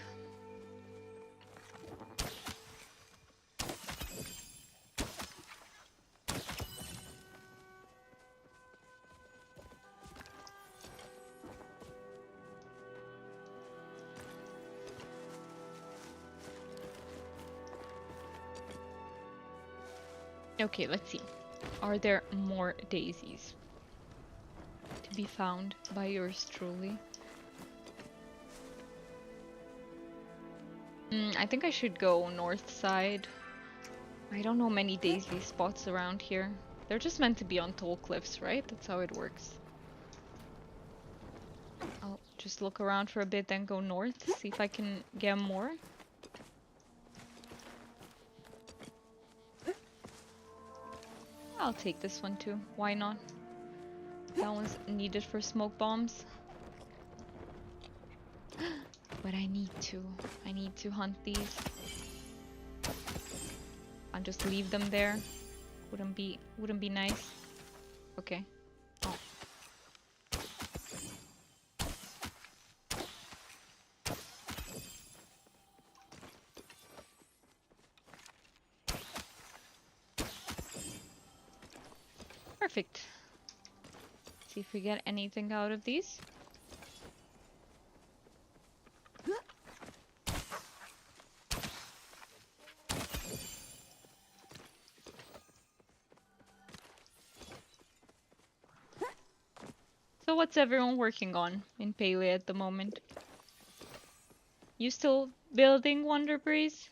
Speaker 1: Okay, let's see. Are there more daisies to be found by yours truly? I think I should go north side. I don't know many daisy spots around here. They're just meant to be on tall cliffs, right? That's how it works. I'll just look around for a bit, then go north, see if I can get more. I'll take this one too. Why not? That one's needed for smoke bombs. But I need to. I need to hunt these. And just leave them there. Wouldn't be nice. Okay. Oh. Perfect. See if we get anything out of these. So what's everyone working on in Palia at the moment? You still building Wonder Breeze?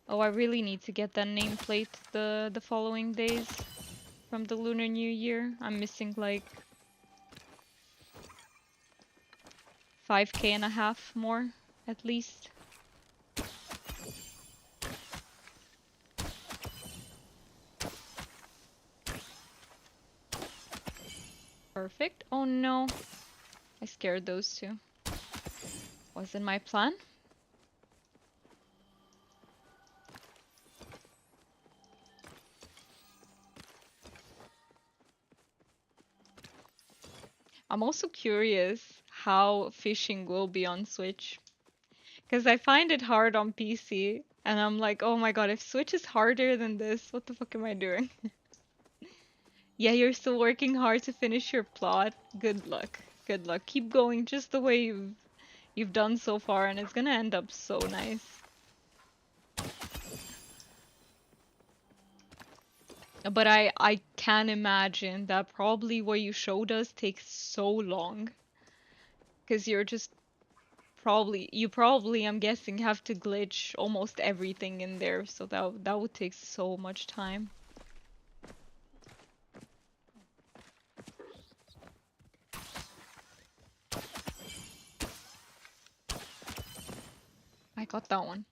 Speaker 1: Oh, I really need to get that nameplate the following days from the Lunar New Year. I'm missing like 5K and a half more at least. Perfect. Oh no. I scared those two. Wasn't my plan. I'm also curious how fishing will be on Switch. Because I find it hard on PC. And I'm like, oh my god, if Switch is harder than this, what the fuck am I doing? Yeah, you're still working hard to finish your plot. Good luck. Good luck. Keep going just the way you've done so far, and it's gonna end up so nice. But I can imagine that probably what you showed us takes so long. Because you're just you probably, I'm guessing, have to glitch almost everything in there, so that would take so much time. I got that one.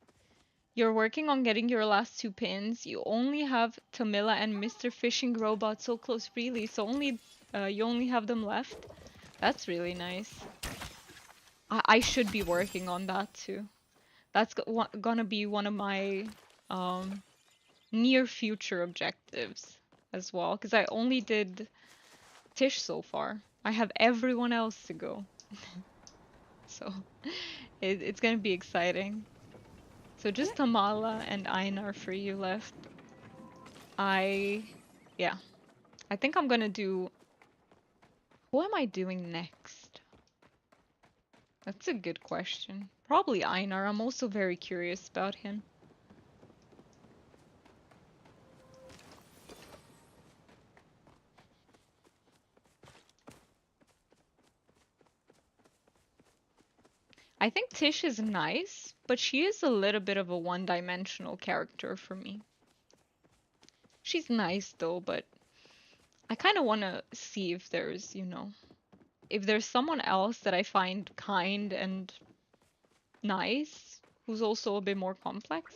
Speaker 1: You're working on getting your last two pins. You only have Tamila and Mr. Fishing Robot so close, really. So you only have them left. That's really nice. I should be working on that too. That's gonna be one of my um, near future objectives as well. Because I only did Tish so far. I have everyone else to go. So it's gonna be exciting. So just Tamala and Einar for you left. Yeah. I think I'm gonna do... Who am I doing next? That's a good question. Probably Einar. I'm also very curious about him. I think Tish is nice, but she is a little bit of a one-dimensional character for me. She's nice though, but I kind of want to see if there's, if there's someone else that I find kind and nice, who's also a bit more complex.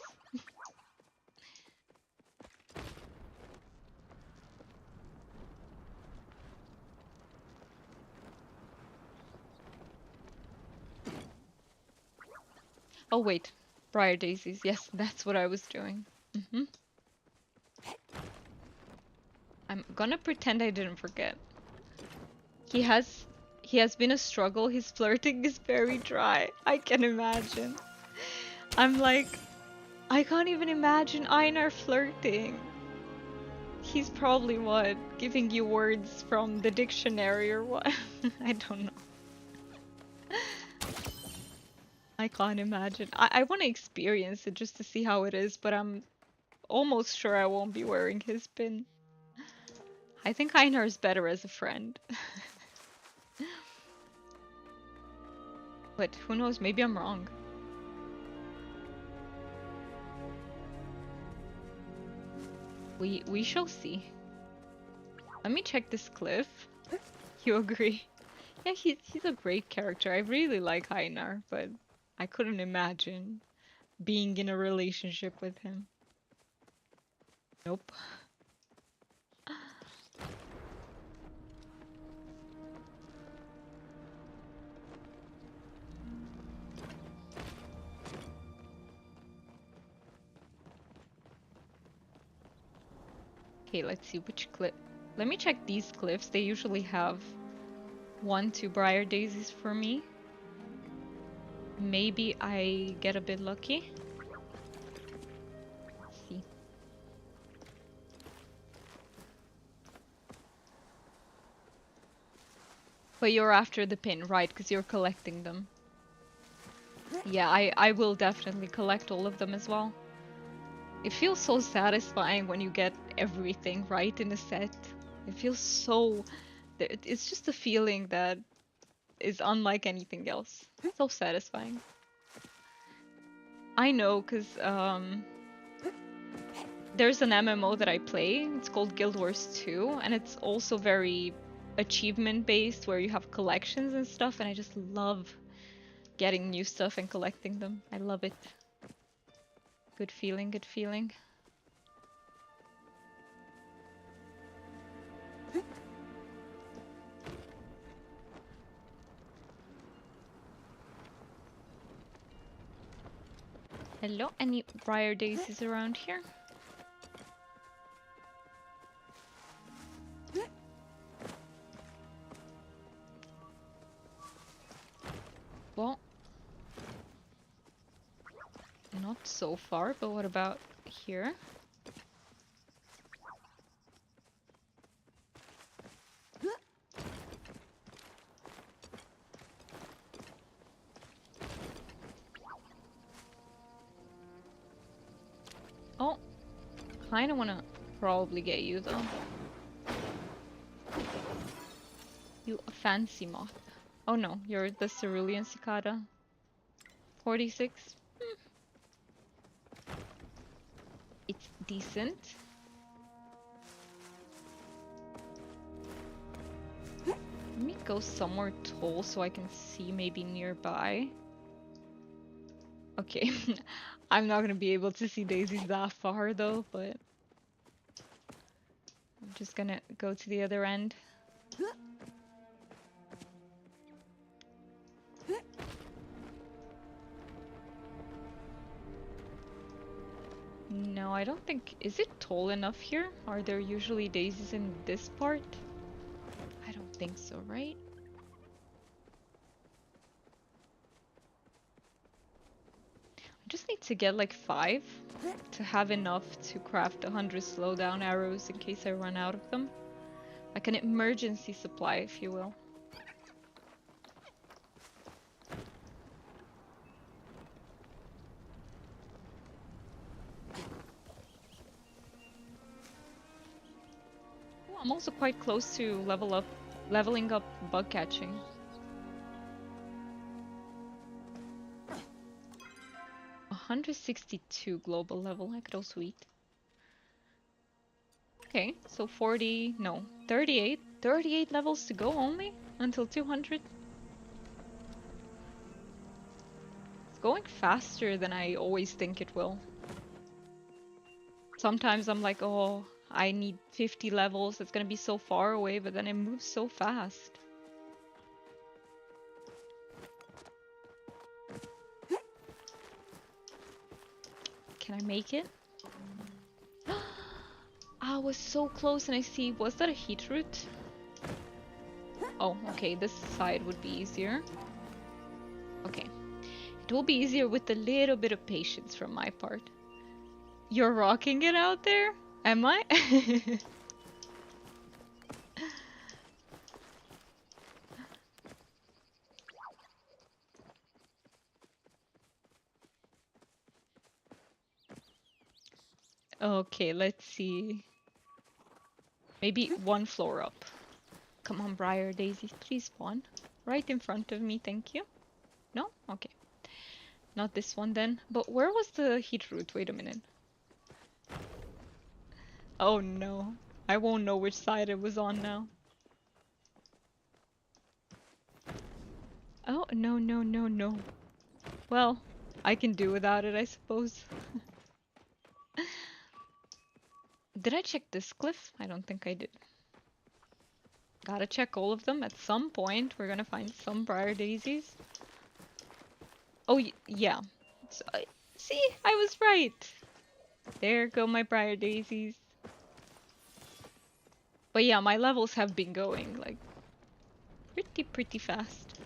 Speaker 1: Oh wait, Briar Daisies. Yes, that's what I was doing. I'm gonna pretend I didn't forget. He has he has been a struggle. His flirting is very dry. I can imagine. I'm like, I can't even imagine Einar flirting. He's probably what, giving you words from the dictionary or what? I don't know. I can't imagine. I want to experience it just to see how it is, but I'm almost sure I won't be wearing his pin. I think Einar's better as a friend. But who knows, maybe I'm wrong. We shall see. Let me check this cliff. You agree? Yeah, he's a great character. I really like Einar, but I couldn't imagine being in a relationship with him. Nope. Okay, let's see which cliff. Let me check these cliffs. They usually have 1, 2 briar daisies for me. Maybe I get a bit lucky. Let's see. But you're after the pin, right? Because you're collecting them. Yeah, I will definitely collect all of them as well. It feels so satisfying when you get everything right in a set. It feels so... It's just a feeling that is unlike anything else. So satisfying. I know, because there's an MMO that I play. It's called Guild Wars 2, and it's also very achievement based where you have collections and stuff, and I just love getting new stuff and collecting them. I love it. Good feeling, good feeling. Hello, any briar daisies around here? Well, not so far, but what about here? Oh, kinda wanna probably get you though. You a fancy moth. Oh no, you're the cerulean cicada. 46. It's decent. Let me go somewhere tall so I can see maybe nearby. Okay, I'm not gonna be able to see daisies that far though, but I'm just gonna go to the other end. No, I don't think... Is it tall enough here? Are there usually daisies in this part? I don't think so, right? I just need to get like 5 to have enough to craft 100 slowdown arrows in case I run out of them. Like an emergency supply, if you will. Ooh, I'm also quite close to leveling up bug catching. $162 global level, I could also eat. Okay, so 40, no, 38. 38 levels to go only until 200. It's going faster than I always think it will. Sometimes I'm like, oh, I need 50 levels, it's gonna be so far away, but then it moves so fast. Can I make it? I was so close and I see, was that a heat root? Oh, okay, this side would be easier. Okay. It will be easier with a little bit of patience from my part. You're rocking it out there? Am I? Okay, let's see. Maybe one floor up. Come on, Briar Daisies, please spawn. Right in front of me, thank you. No? Okay. Not this one then. But where was the heat root? Wait a minute. Oh no. I won't know which side it was on now. Oh, no, no, no, no. Well, I can do without it, I suppose. Did I check this cliff? I don't think I did. Gotta check all of them. At some point, we're gonna find some briar daisies. Oh, yeah. So, see, I was right. There go my briar daisies. But yeah, my levels have been going like pretty fast.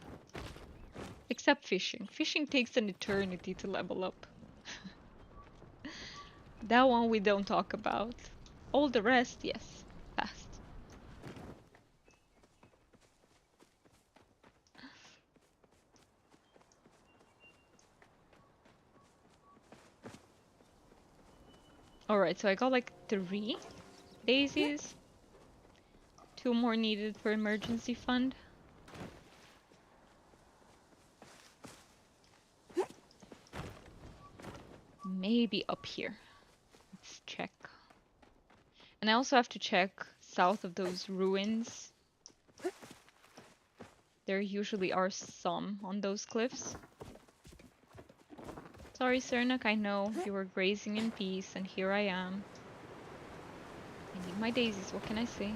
Speaker 1: Except fishing. Fishing takes an eternity to level up. That one we don't talk about. All the rest, yes, fast. Alright, so I got like 3 daisies. 2 more needed for emergency fund. Maybe up here. Let's check. And I also have to check south of those ruins. There usually are some on those cliffs. Sorry, Cernak, I know you were grazing in peace, and here I am. I need my daisies, what can I say?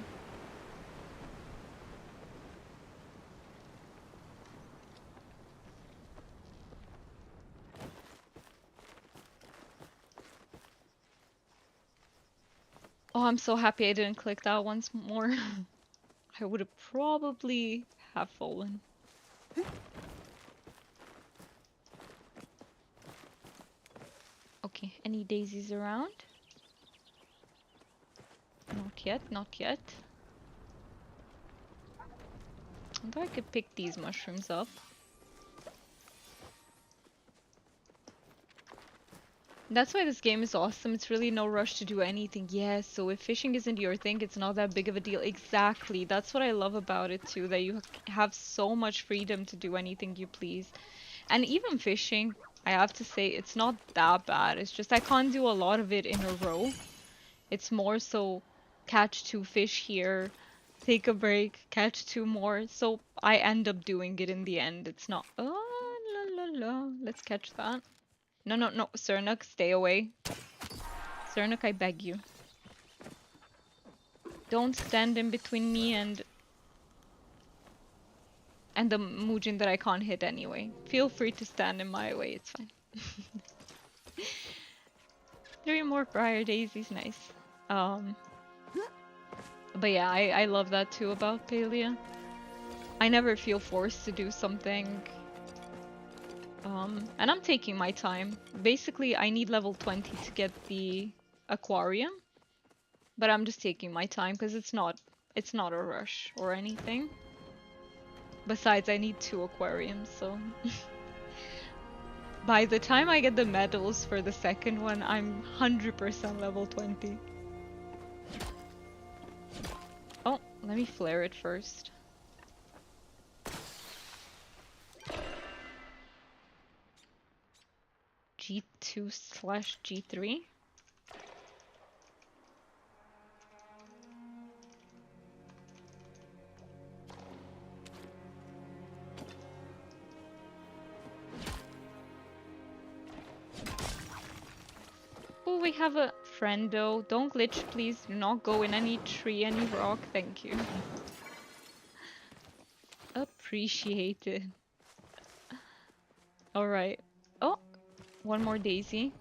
Speaker 1: Oh, I'm so happy I didn't click that once more. I would have probably have fallen. Okay, any daisies around? Not yet, not yet. I thought I could pick these mushrooms up. That's why this game is awesome. It's really no rush to do anything. Yes, so if fishing isn't your thing, it's not that big of a deal. Exactly. That's what I love about it too, that you have so much freedom to do anything you please. And even fishing, I have to say, it's not that bad. It's just I can't do a lot of it in a row. It's more so catch 2 fish here, take a break, catch 2 more. So I end up doing it in the end. It's not, oh, la la la. Let's catch that. No, no, no, Cernak, stay away. Cernak, I beg you. Don't stand in between me and the Mujin that I can't hit anyway. Feel free to stand in my way, it's fine. 3 more briar daisies, nice. But yeah, I love that too about Palia. I never feel forced to do something. And I'm taking my time. Basically, I need level 20 to get the aquarium. But I'm just taking my time because it's not a rush or anything. Besides, I need 2 aquariums, so by the time I get the medals for the second one, I'm 100% level 20. Oh, let me flare it first. G2/G3. Oh, we have a friendo. Don't glitch, please. Do not go in any tree, any rock. Thank you. Appreciate it. Alright. Oh, one more daisy.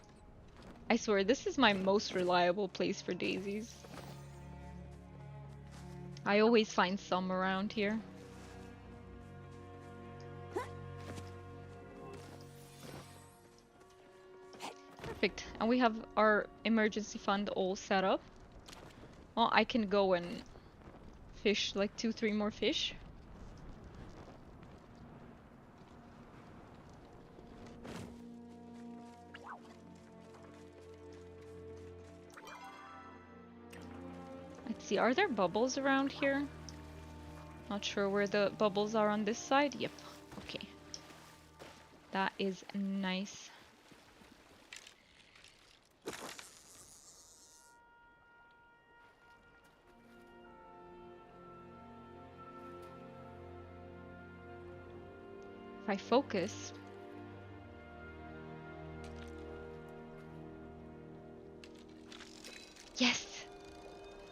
Speaker 1: I swear, this is my most reliable place for daisies. I always find some around here. Perfect. And we have our emergency fund all set up. Well, I can go and fish like 2-3 more fish. Let's see, are there bubbles around here? Not sure where the bubbles are on this side. Yep, okay. That is nice. If I focus... Yes!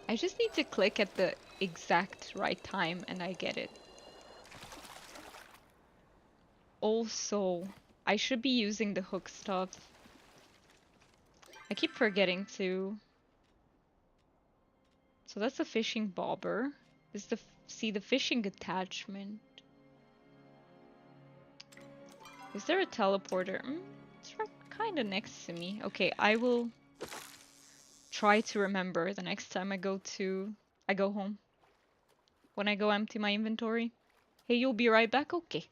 Speaker 1: I just need to click at the exact right time and I get it. Also, I should be using the hook stuff. I keep forgetting to So that's a fishing bobber. Is the see the fishing attachment? Is there a teleporter? It's right kind of next to me. Okay, I will try to remember the next time I go home. When I go empty my inventory. Hey, you'll be right back? Okay.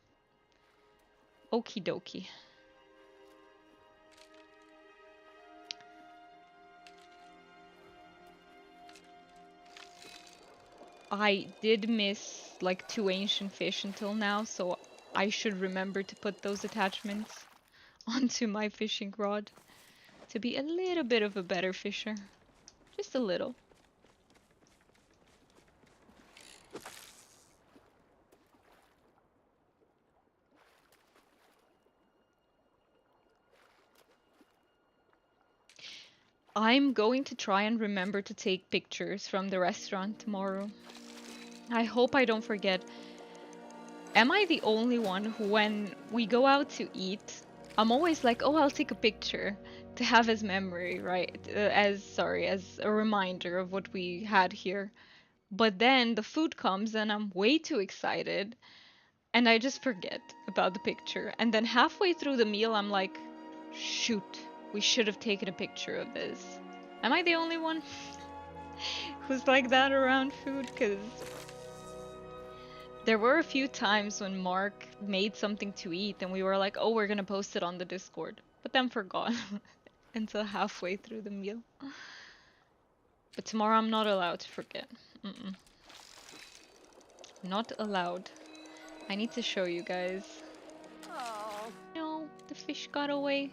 Speaker 1: Okie dokie. I did miss like 2 ancient fish until now, so I should remember to put those attachments onto my fishing rod to be a little bit of a better fisher. Just a little. I'm going to try and remember to take pictures from the restaurant tomorrow. I hope I don't forget. Am I the only one who, when we go out to eat, I'm always like, oh, I'll take a picture to have as memory, right? As a reminder of what we had here. But then the food comes and I'm way too excited and I just forget about the picture. And then halfway through the meal, I'm like, shoot, we should have taken a picture of this. Am I the only one who's like that around food? Because there were a few times when Mark made something to eat and we were like, oh, we're gonna post it on the Discord, but then forgot until halfway through the meal. But tomorrow I'm not allowed to forget. Mm-mm. Not allowed. I need to show you guys.
Speaker 3: Oh.
Speaker 1: No, the fish got away.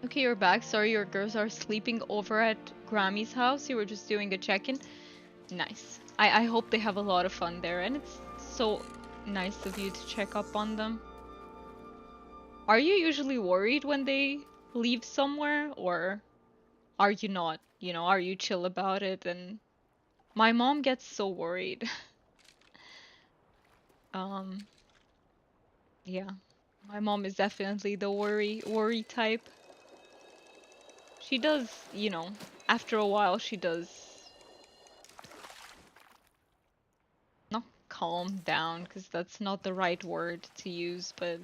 Speaker 1: Okay, you're back. Sorry, your girls are sleeping over at Grammy's house. You were just doing a check-in. Nice. I hope they have a lot of fun there, and it's so nice of you to check up on them. Are you usually worried when they leave somewhere, or are you not? You know, are you chill about it? And my mom gets so worried. Um, yeah. My mom is definitely the worry type. She does, you know, after a while she does not calm down because that's not the right word to use, but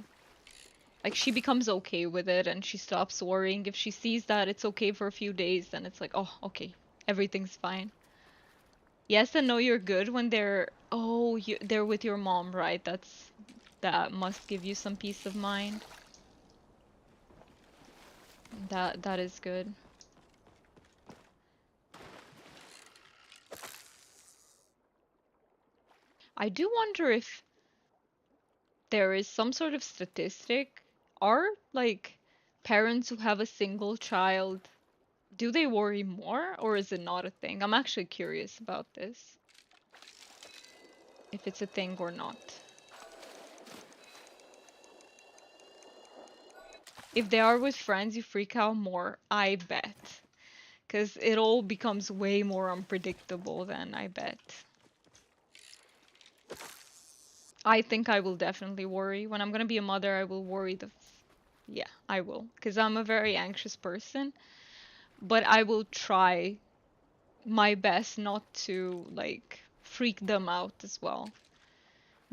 Speaker 1: like she becomes okay with it and she stops worrying. If she sees that it's okay for a few days, then it's like, oh, okay, everything's fine. Yes and no, you're good when they're with your mom, right? That must give you some peace of mind. That is good. I do wonder if there is some sort of statistic. Are like parents who have a single child, do they worry more or is it not a thing? I'm actually curious about this. If it's a thing or not. If they are with friends, you freak out more, I bet. Because it all becomes way more unpredictable then, I bet. I think I will definitely worry. When I'm gonna be a mother, I will worry yeah, I will. Because I'm a very anxious person. But I will try my best not to, like, freak them out as well.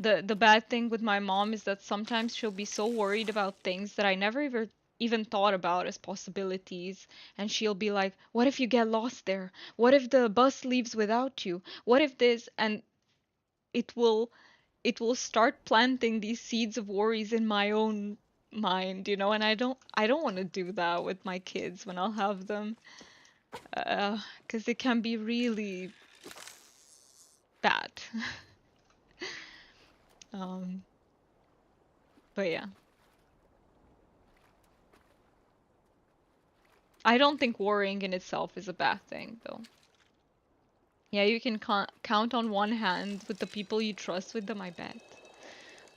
Speaker 1: The bad thing with my mom is that sometimes she'll be so worried about things that I never even thought about as possibilities, and she'll be like, what if you get lost there? What if the bus leaves without you? What if this? And it will it will start planting these seeds of worries in my own mind, you know, and I don't want to do that with my kids when I'll have them, because it can be really bad. um but yeah, I don't think worrying in itself is a bad thing though. Yeah, you can count on one hand with the people you trust with them, I bet.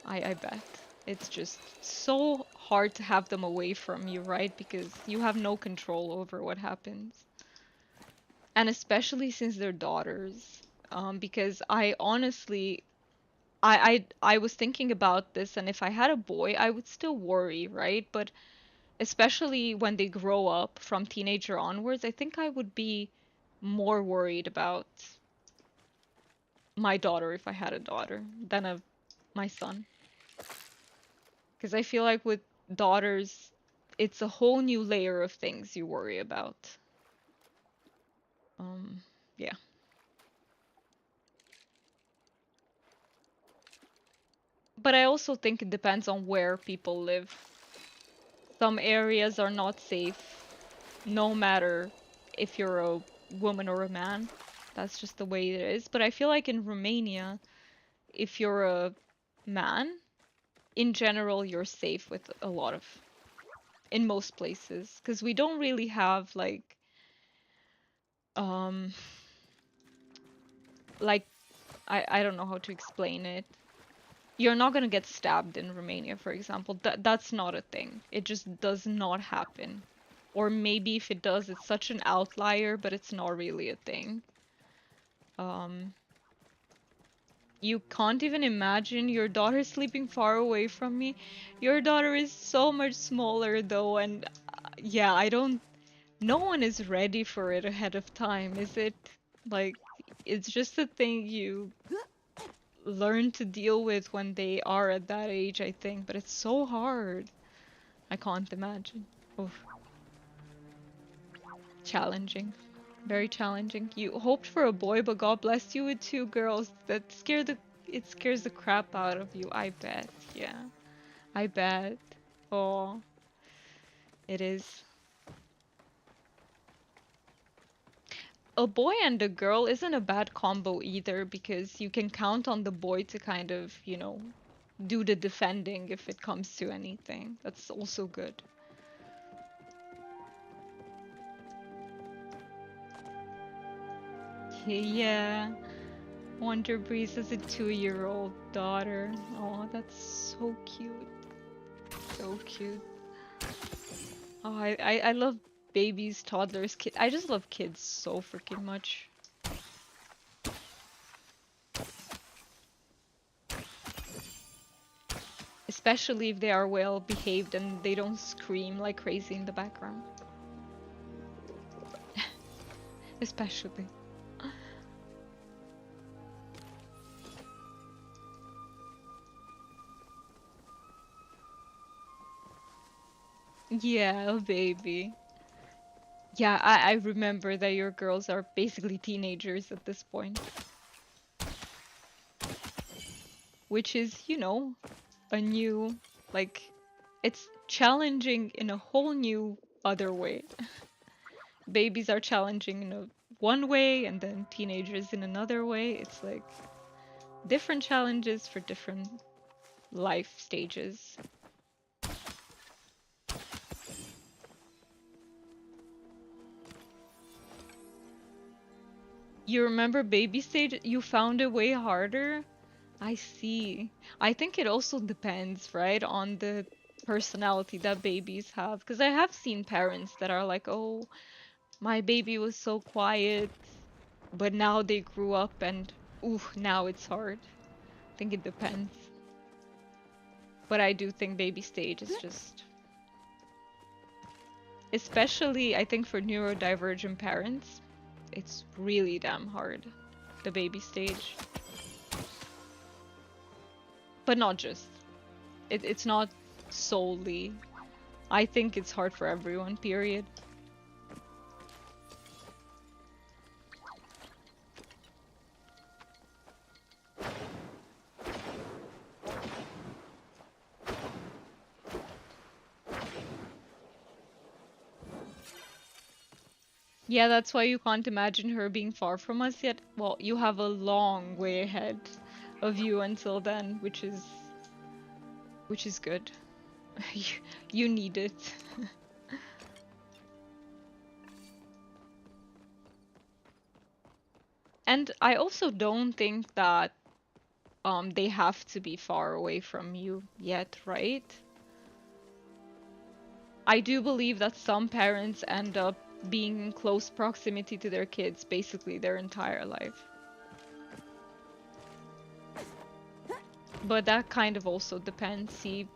Speaker 1: I bet. It's just so hard to have them away from you, right? Because you have no control over what happens. And especially since they're daughters. Because I honestly, I was thinking about this, and if I had a boy, I would still worry, right? But especially when they grow up from teenager onwards, I think I would be more worried about my daughter if I had a daughter than my son. Because I feel like with daughters, it's a whole new layer of things you worry about. Yeah. But I also think it depends on where people live. Some areas are not safe, no matter if you're a woman or a man. That's just the way it is. But I feel like in Romania, if you're a man, in general, you're safe with a lot of, in most places, because we don't really have um, like, I don't know how to explain it. You're not gonna get stabbed in Romania, for example. That's not a thing. It just does not happen. Or maybe if it does, it's such an outlier, but it's not really a thing. Um, you can't even imagine your daughter sleeping far away from me. Your daughter is so much smaller though, and yeah, I don't. No one is ready for it ahead of time, is it? Like, it's just a thing you learn to deal with when they are at that age, I think, but it's so hard. I can't imagine. Oof. Challenging. Very challenging. You hoped for a boy, but God bless you with two girls. It scares the crap out of you, I bet. Yeah. I bet. Oh, it is. A boy and a girl isn't a bad combo either because you can count on the boy to kind of, do the defending if it comes to anything. That's also good. Yeah. Wonder Breeze has a 2-year-old daughter. Oh, that's so cute. So cute. Oh, I love babies, toddlers, kids. I just love kids so freaking much. Especially if they are well behaved and they don't scream like crazy in the background. Especially. Yeah, baby. Yeah, I remember that your girls are basically teenagers at this point. Which is, a new, like, it's challenging in a whole new other way. Babies are challenging in a one way and then teenagers in another way. It's like different challenges for different life stages. You remember baby stage? You found it way harder? I see. I think it also depends, right, on the personality that babies have. Because I have seen parents that are like, oh, my baby was so quiet, but now they grew up and, ooh, now it's hard. I think it depends. But I do think baby stage is just, especially I think for neurodivergent parents, it's really damn hard, the baby stage. But not just. It's not solely. I think it's hard for everyone, period. Yeah, that's why you can't imagine her being far from us yet. Well, you have a long way ahead of you until then, which is good. you, you need it. And I also don't think that they have to be far away from you yet, right? I do believe that some parents end up being in close proximity to their kids basically their entire life. But that kind of also depends. See,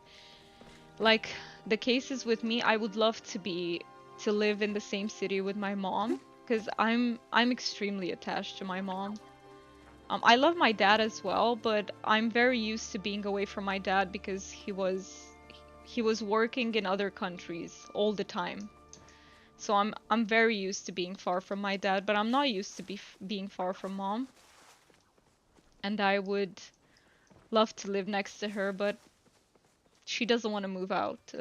Speaker 1: like the cases with me, I would love to live in the same city with my mom because I'm extremely attached to my mom. I love my dad as well, but I'm very used to being away from my dad because he was working in other countries all the time. So I'm very used to being far from my dad, but I'm not used to being far from mom. And I would love to live next to her, but she doesn't want to move out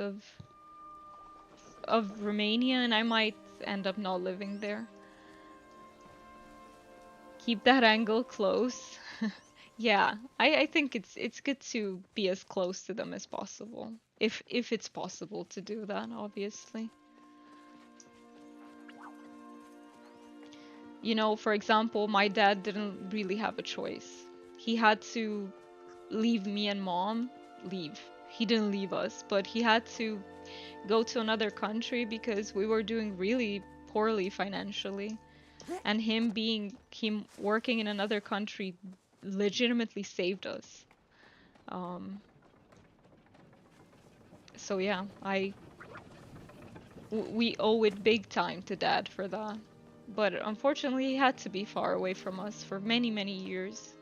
Speaker 1: of Romania, and I might end up not living there. Keep that angle close. Yeah, I think it's good to be as close to them as possible. If it's possible to do that, obviously. You know, for example, my dad didn't really have a choice. He had to leave me and mom, leave. He didn't leave us, but he had to go to another country because we were doing really poorly financially. And him working in another country legitimately saved us. Um, so yeah, we owe it big time to dad for that. But unfortunately, he had to be far away from us for many, many years.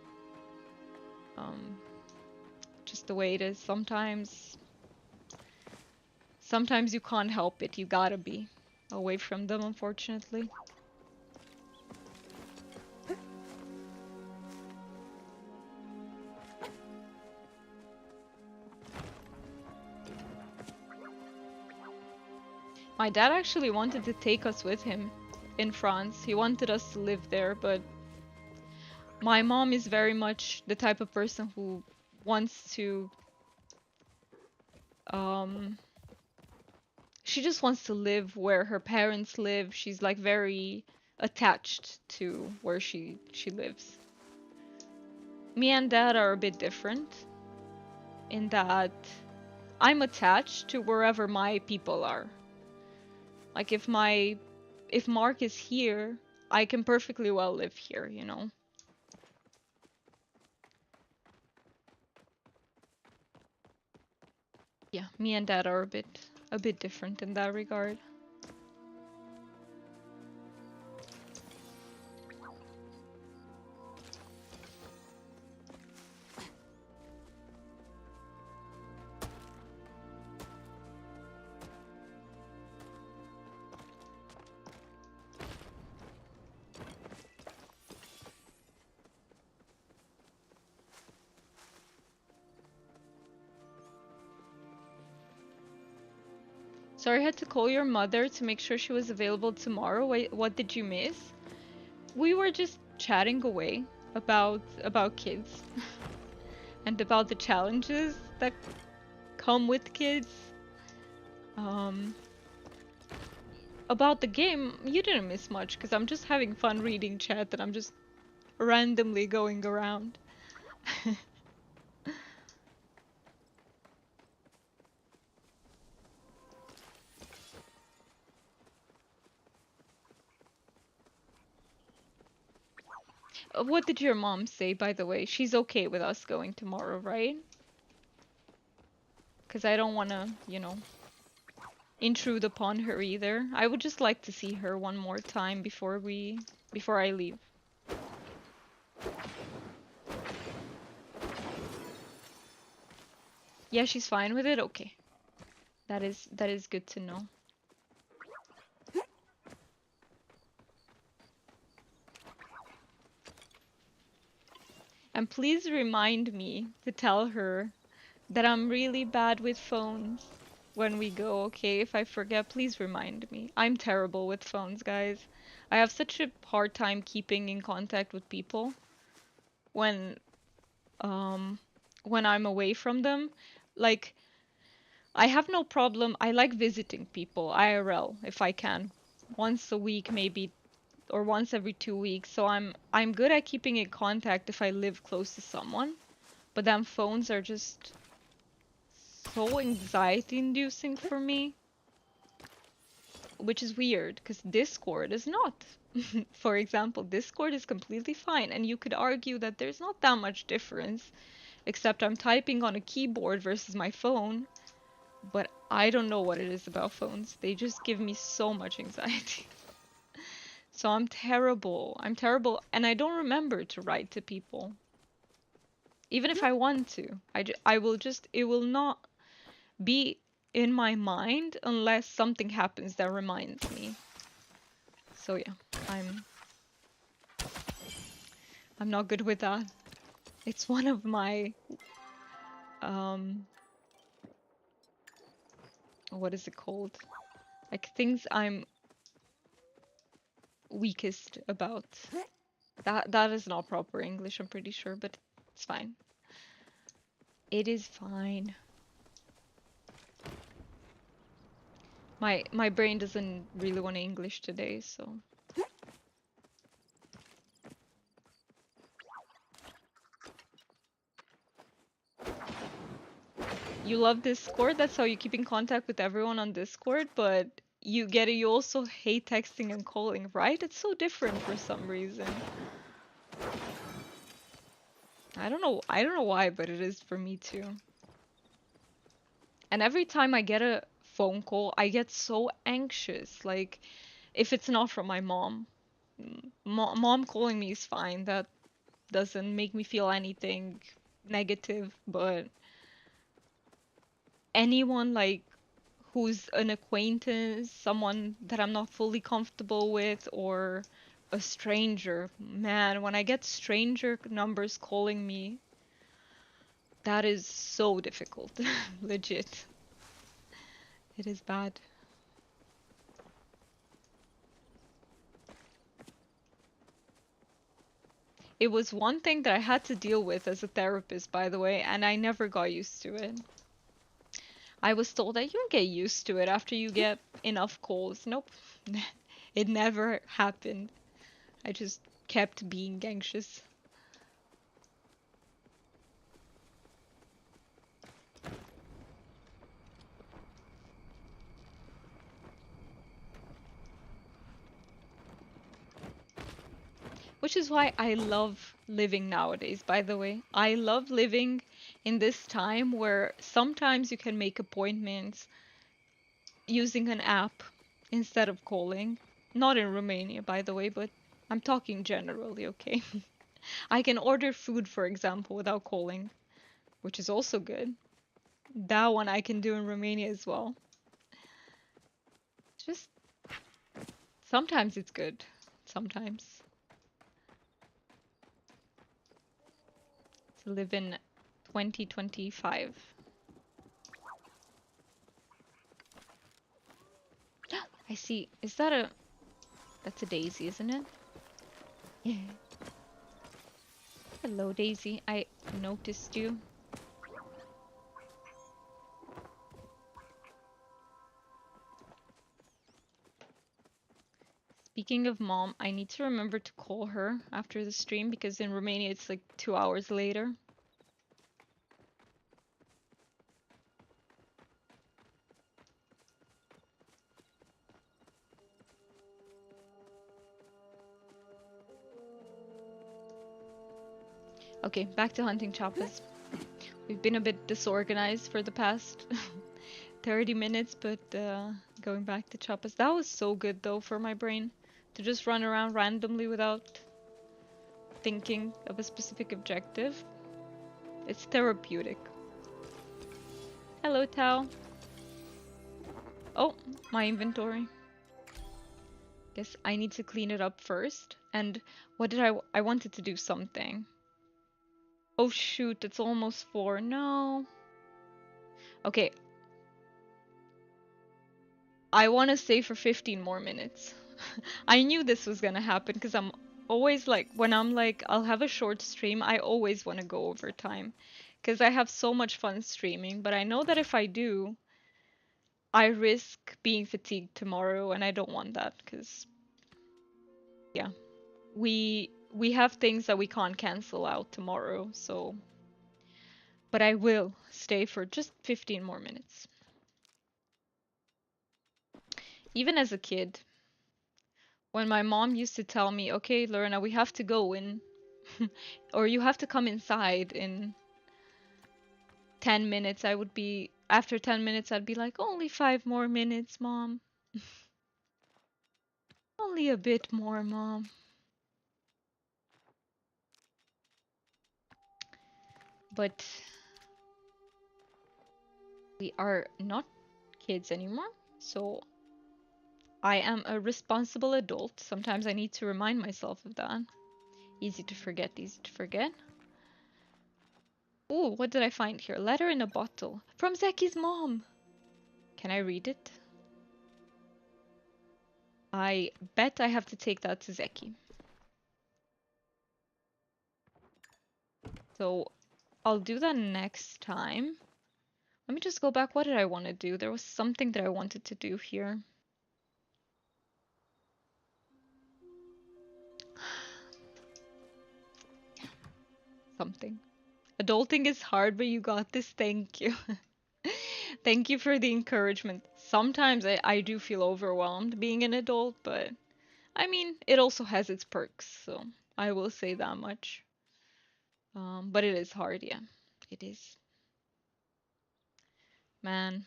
Speaker 1: Um, just the way it is. Sometimes you can't help it. You gotta be away from them, unfortunately. My dad actually wanted to take us with him in France. He wanted us to live there, but my mom is very much the type of person who wants to um she just wants to live where her parents live. She's like very attached to where she lives. Me and dad are a bit different in that I'm attached to wherever my people are. Like if Mark is here, I can perfectly well live here, you know. Yeah, me and dad are a bit different in that regard. Sorry, I had to call your mother to make sure she was available tomorrow. Wait, what did you miss? We were just chatting away about kids and about the challenges that come with kids. Um, about the game, you didn't miss much because I'm just having fun reading chat and I'm just randomly going around. What did your mom say, by the way? She's okay with us going tomorrow, right? Because I don't want to, intrude upon her either. I would just like to see her one more time before I leave. Yeah, she's fine with it. Okay. That is good to know. And please remind me to tell her that I'm really bad with phones when we go, okay? If I forget, please remind me. I'm terrible with phones, guys. I have such a hard time keeping in contact with people when um when I'm away from them. Like I have no problem. I like visiting people IRL if I can. Once a week maybe or once every 2 weeks. So I'm good at keeping in contact if I live close to someone. But then phones are just so anxiety inducing for me, which is weird because Discord is not. For example, Discord is completely fine, and you could argue that there's not that much difference, except I'm typing on a keyboard versus my phone. But I don't know what it is about phones. They just give me so much anxiety. So I'm terrible. I'm terrible, and I don't remember to write to people. Even if I want to. I will just, it will not be in my mind unless something happens that reminds me. So yeah, I'm I'm not good with that. It's one of my um what is it called? Like things I'm weakest about. That is not proper English, I'm pretty sure, but it's fine. It is fine. My brain doesn't really want English today, so you love Discord, that's how you keep in contact with everyone on Discord, but you also hate texting and calling, right? It's so different for some reason. I don't know why, but it is for me too. And every time I get a phone call, I get so anxious. Like if it's not from my mom. Mom calling me is fine. That doesn't make me feel anything negative, but anyone like who's an acquaintance, someone that I'm not fully comfortable with, or a stranger. Man, when I get stranger numbers calling me, that is so difficult. Legit. It is bad. It was one thing that I had to deal with as a therapist, by the way, and I never got used to it. I was told that you get used to it after you get enough calls. Nope. It never happened. I just kept being anxious. Which is why I love living nowadays, by the way. I love living in this time where sometimes you can make appointments using an app instead of calling. Not in Romania, by the way, but I'm talking generally, okay? I can order food, for example, without calling, which is also good. That one I can do in Romania as well. Just sometimes it's good. Sometimes to live in 2025. I see. Is that a... That's a daisy, isn't it? Yeah. Hello, Daisy. I noticed you. Speaking of mom, I need to remember to call her after the stream because in Romania it's like 2 hours later. Okay, back to hunting chapas. We've been a bit disorganized for the past 30 minutes, but going back to chapas. That was so good though for my brain to just run around randomly without thinking of a specific objective. It's therapeutic. Hello, Tao. Oh, my inventory. Guess I need to clean it up first. And what did I wanted to do something. Oh shoot, it's almost 4. No. Okay, I want to stay for 15 more minutes. I knew this was gonna happen because I'm always like, when I'm like, I'll have a short stream, I always want to go over time. Because I have so much fun streaming, but I know that if I do, I risk being fatigued tomorrow, and I don't want that because Yeah. We have things that we can't cancel out tomorrow, so but I will stay for just 15 more minutes. Even as a kid, when my mom used to tell me, "Okay, Lorna, we have to go in or you have to come inside in 10 minutes," I would be after 10 minutes I'd be like, "Only 5 more minutes, mom. Only a bit more, mom." But we are not kids anymore, so I am a responsible adult. Sometimes I need to remind myself of that. Easy to forget, easy to forget. Ooh, what did I find here? Letter in a bottle. From Zeki's mom! Can I read it? I bet I have to take that to Zeki. So I'll do that next time. Let me just go back. What did I want to do? There was something that I wanted to do here. Something. Adulting is hard, but you got this. Thank you. Thank you for the encouragement. Sometimes I do feel overwhelmed being an adult, but I mean, it also has its perks, so I will say that much. But it is hard, yeah. It is. Man,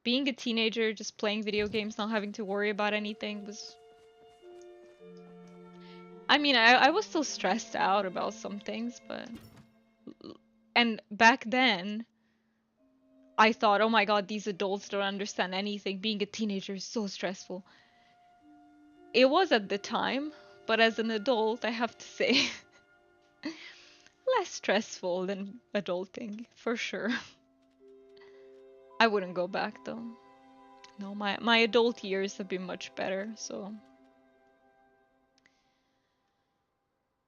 Speaker 1: being a teenager, just playing video games, not having to worry about anything was. I mean, I was still stressed out about some things, but. And back then, I thought, oh my god, these adults don't understand anything. Being a teenager is so stressful. It was at the time, but as an adult, I have to say, less stressful than adulting, for sure. I wouldn't go back though. No, my adult years have been much better, so.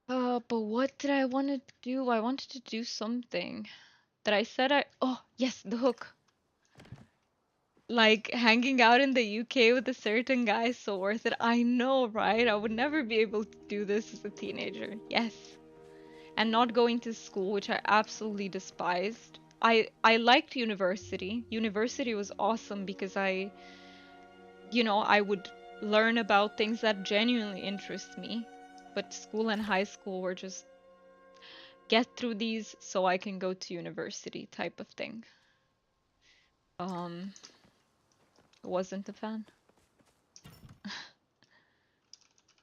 Speaker 1: But what did I want to do? I wanted to do something that I said oh, yes, the hook. Like hanging out in the UK with a certain guy is so worth it. I know, right? I would never be able to do this as a teenager. Yes. And not going to school, which I absolutely despised. I liked university. University was awesome because I would learn about things that genuinely interest me. But school and high school were just get through these so I can go to university type of thing. Um, wasn't a fan.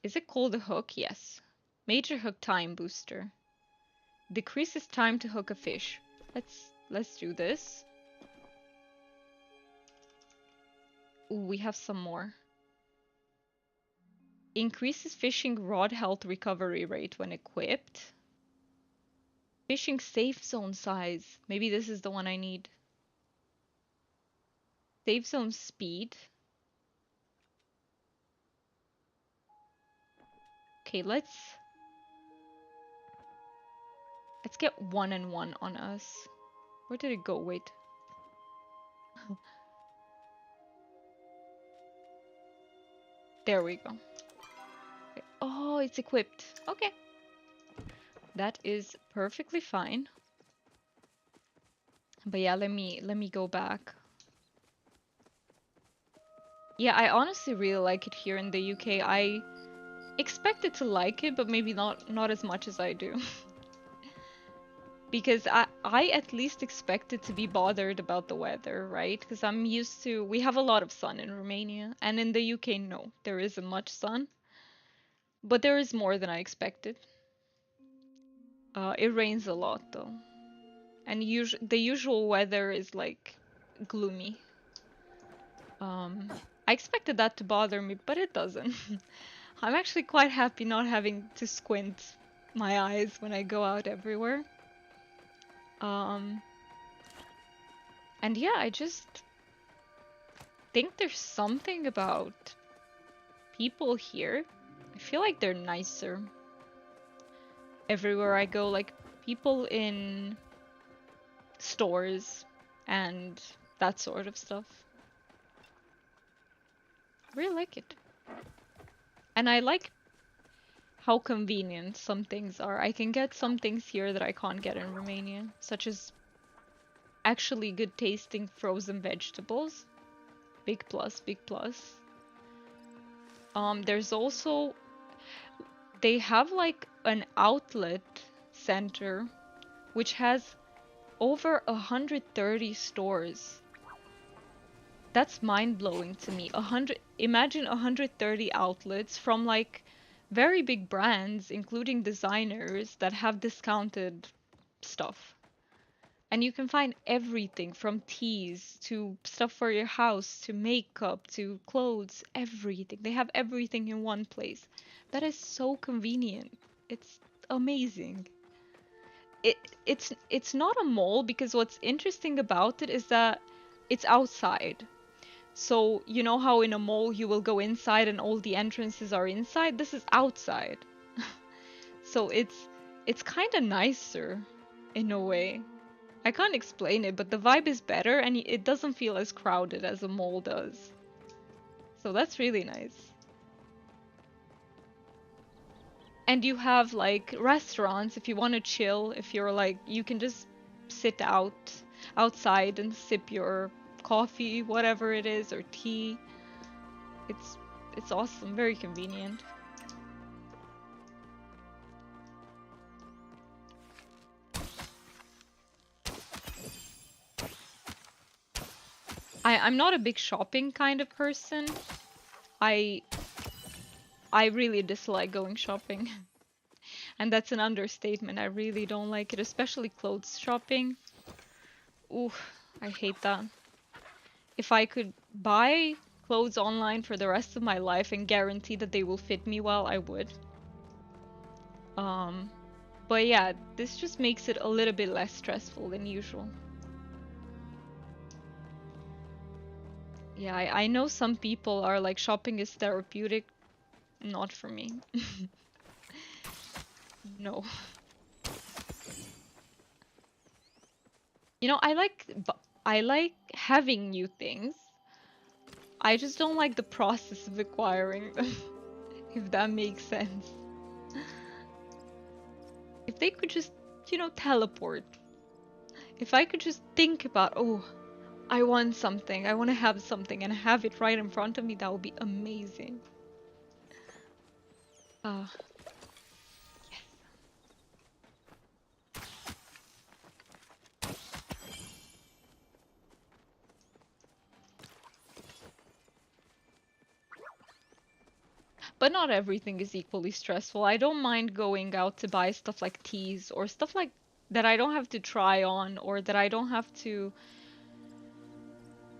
Speaker 1: Is it called a hook? Yes. Major hook time booster. Decreases time to hook a fish. Let's do this. Ooh, we have some more. Increases fishing rod health recovery rate when equipped. Fishing safe zone size. Maybe this is the one I need. Safe zone speed. Okay, let's get 1 and 1 on us. Where did it go? Wait. There we go. Okay. Oh, it's equipped. Okay. That is perfectly fine. But yeah, let me go back. Yeah, I honestly really like it here in the UK. I expected to like it, but maybe not as much as I do. Because I at least expected to be bothered about the weather, right? Because I'm used to we have a lot of sun in Romania, and in the UK, no, there isn't much sun, but there is more than I expected. It rains a lot though, and the usual weather is like gloomy. I expected that to bother me, but it doesn't. I'm actually quite happy not having to squint my eyes when I go out everywhere. Um, and yeah, I just think there's something about people here. I feel like they're nicer everywhere I go, like people in stores and that sort of stuff. I really like it. And I like how convenient some things are. I can get some things here that I can't get in Romania, such as actually good tasting frozen vegetables. Big plus, big plus. There's also, they have like an outlet center which has over 130 stores. That's mind-blowing to me. Imagine 130 outlets from like very big brands, including designers that have discounted stuff. And you can find everything from teas to stuff for your house to makeup to clothes, everything. They have everything in one place. That is so convenient. It's amazing. It it's not a mall because what's interesting about it is that it's outside. So, you know how in a mall you will go inside and all the entrances are inside? This is outside. So it's kind of nicer in a way. I can't explain it, but the vibe is better and it doesn't feel as crowded as a mall does. So that's really nice. And you have like restaurants if you want to chill, if you're like you can just sit outside and sip your coffee, whatever it is, or tea. It's it's awesome, very convenient. I'm not a big shopping kind of person. I I really dislike going shopping. And that's an understatement. I really don't like it, especially clothes shopping. Ooh, I hate that. If I could buy clothes online for the rest of my life and guarantee that they will fit me well, I would. Um, but yeah, this just makes it a little bit less stressful than usual. Yeah, I know some people are like shopping is therapeutic. Not for me. No. You know, I like having new things. I just don't like the process of acquiring them, if that makes sense. If they could just, you know, teleport. If I could just think about, oh, I want something, I want to have something, and have it right in front of me, that would be amazing. Ah, yes. But not everything is equally stressful. I don't mind going out to buy stuff like teas or stuff like that I don't have to try on or that I don't have to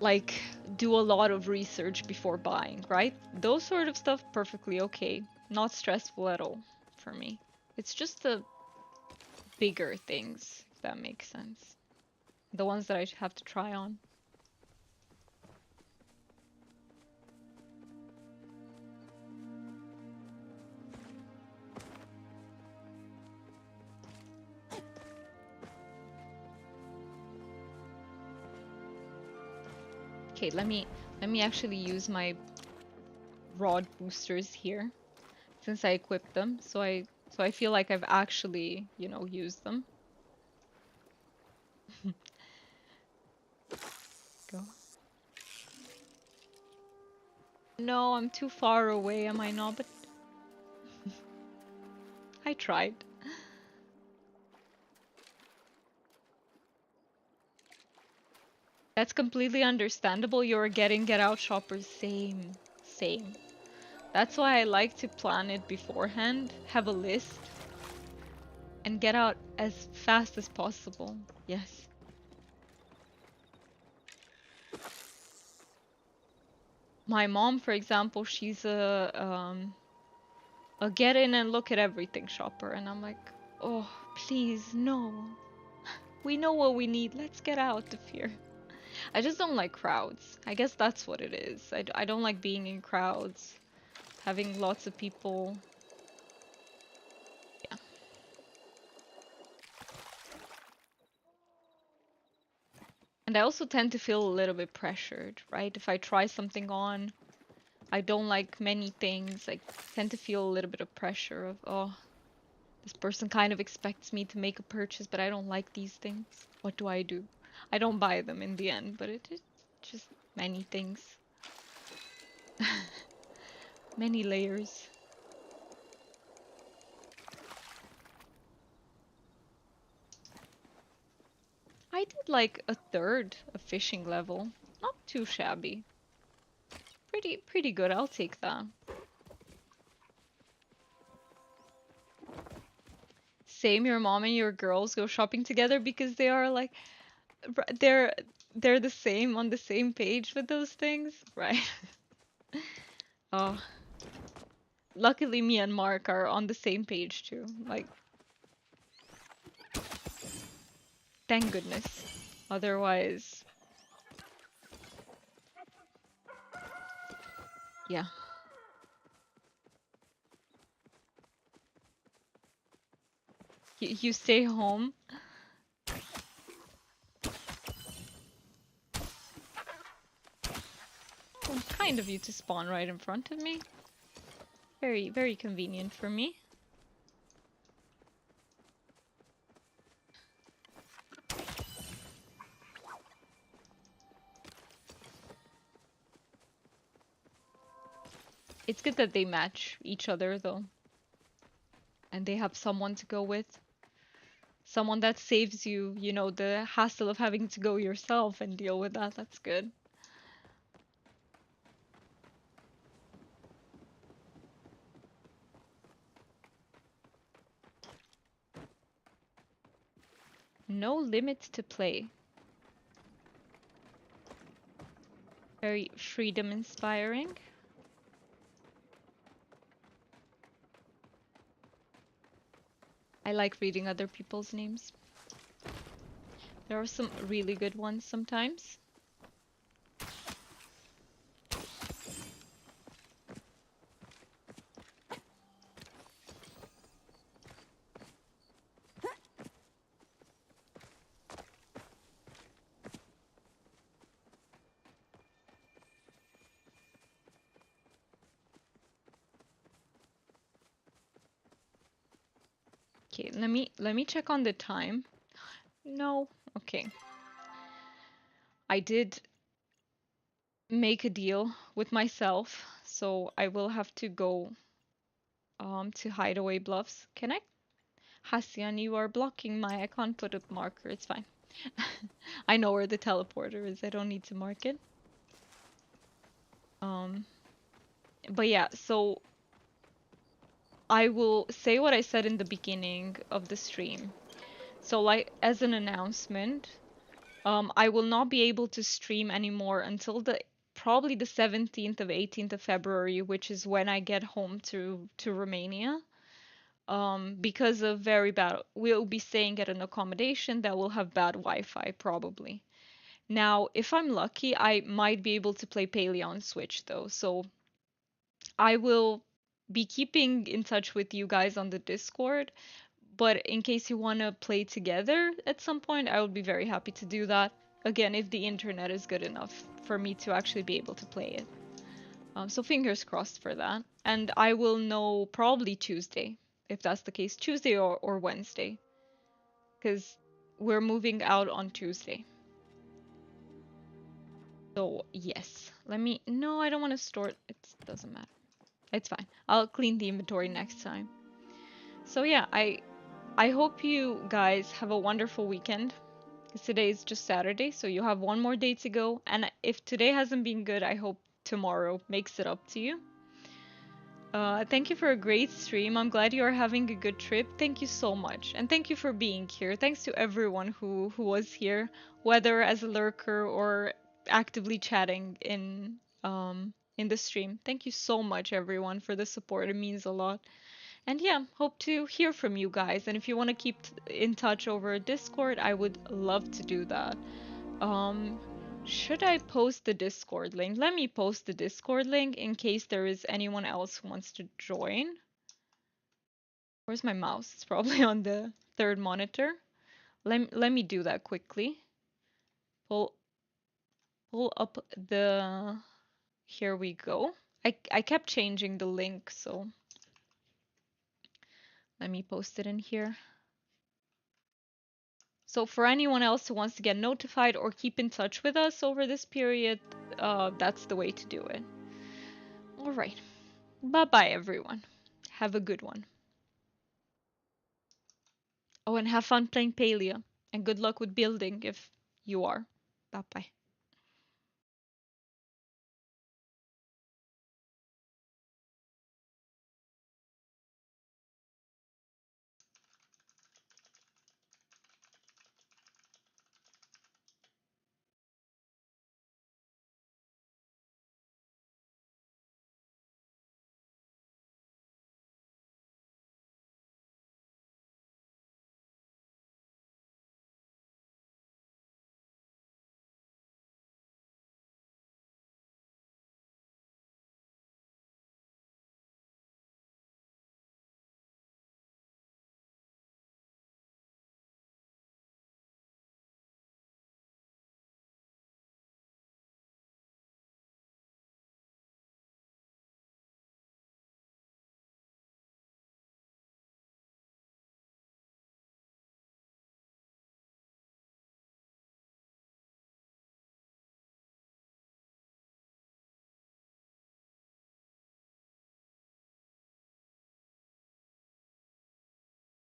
Speaker 1: like do a lot of research before buying, right? Those sort of stuff perfectly okay. Not stressful at all for me. It's just the bigger things, if that makes sense. The ones that I have to try on. Okay, let me actually use my rod boosters here since I equipped them. So I feel like I've actually, you know, used them. Go. No, I'm too far away, am I not? But I tried. That's completely understandable. You're getting get out shoppers. Same. Same. That's why I like to plan it beforehand, have a list, and get out as fast as possible. Yes. My mom, for example, she's a get in and look at everything shopper, and I'm like, oh, please, no. We know what we need. Let's get out of here. I just don't like crowds. I guess that's what it is. I don't like being in crowds, having lots of people. Yeah. And I also tend to feel a little bit pressured, right? If I try something on, I don't like many things. I tend to feel a little bit of pressure of, oh, this person kind of expects me to make a purchase, but I don't like these things. What do I do? I don't buy them in the end, but it's just many things. Many layers. I did like a third of fishing level. Not too shabby. Pretty good. I'll take that. Same, your mom and your girls go shopping together because they are like they're they're the same on the same page with those things, right? Oh, luckily me and Mark are on the same page too. Like, thank goodness. Otherwise, yeah. You stay home. Oh, kind of you to spawn right in front of me. Very convenient for me. It's good that they match each other though, and they have someone to go with. Someone that saves you, you know, the hassle of having to go yourself and deal with that. That's good. No limit to play. Very freedom inspiring. I like reading other people's names. There are some really good ones sometimes. Okay, let me check on the time. No. Okay. I did make a deal with myself, so I will have to go to Hideaway Bluffs. Can I? Hassian, you are blocking my. I can't put a marker. It's fine. I know where the teleporter is. I don't need to mark it. Um, but yeah, so I will say what I said in the beginning of the stream. So like as an announcement, I will not be able to stream anymore until the probably the 17th of 18th of February, which is when I get home to Romania. Because of very bad, we'll be staying at an accommodation that will have bad Wi-Fi probably. Now, if I'm lucky, I might be able to play Palia on Switch though, so I will be keeping in touch with you guys on the Discord. But in case you want to play together at some point, I would be very happy to do that. Again, if the internet is good enough for me to actually be able to play it. So fingers crossed for that. And I will know probably Tuesday, if that's the case. Tuesday or Wednesday. Because we're moving out on Tuesday. So yes, let me, no, I don't want to store it. It doesn't matter. It's fine. I'll clean the inventory next time. So yeah, I hope you guys have a wonderful weekend. Because today is just Saturday, so you have one more day to go. And if today hasn't been good, I hope tomorrow makes it up to you. Thank you for a great stream. I'm glad you are having a good trip. Thank you so much. And thank you for being here. Thanks to everyone who was here, whether as a lurker or actively chatting in the stream. Thank you so much everyone for the support. It means a lot. And yeah, hope to hear from you guys. And if you want to keep in touch over Discord, I would love to do that. Um, should I post the Discord link? Let me post the Discord link in case there is anyone else who wants to join. Where's my mouse? It's probably on the third monitor. Let me do that quickly. Pull up the. Here we go. I kept changing the link, so let me post it in here. So for anyone else who wants to get notified or keep in touch with us over this period, that's the way to do it. All right. Bye-bye, everyone. Have a good one. Oh, and have fun playing Palia. And good luck with building if you are. Bye-bye.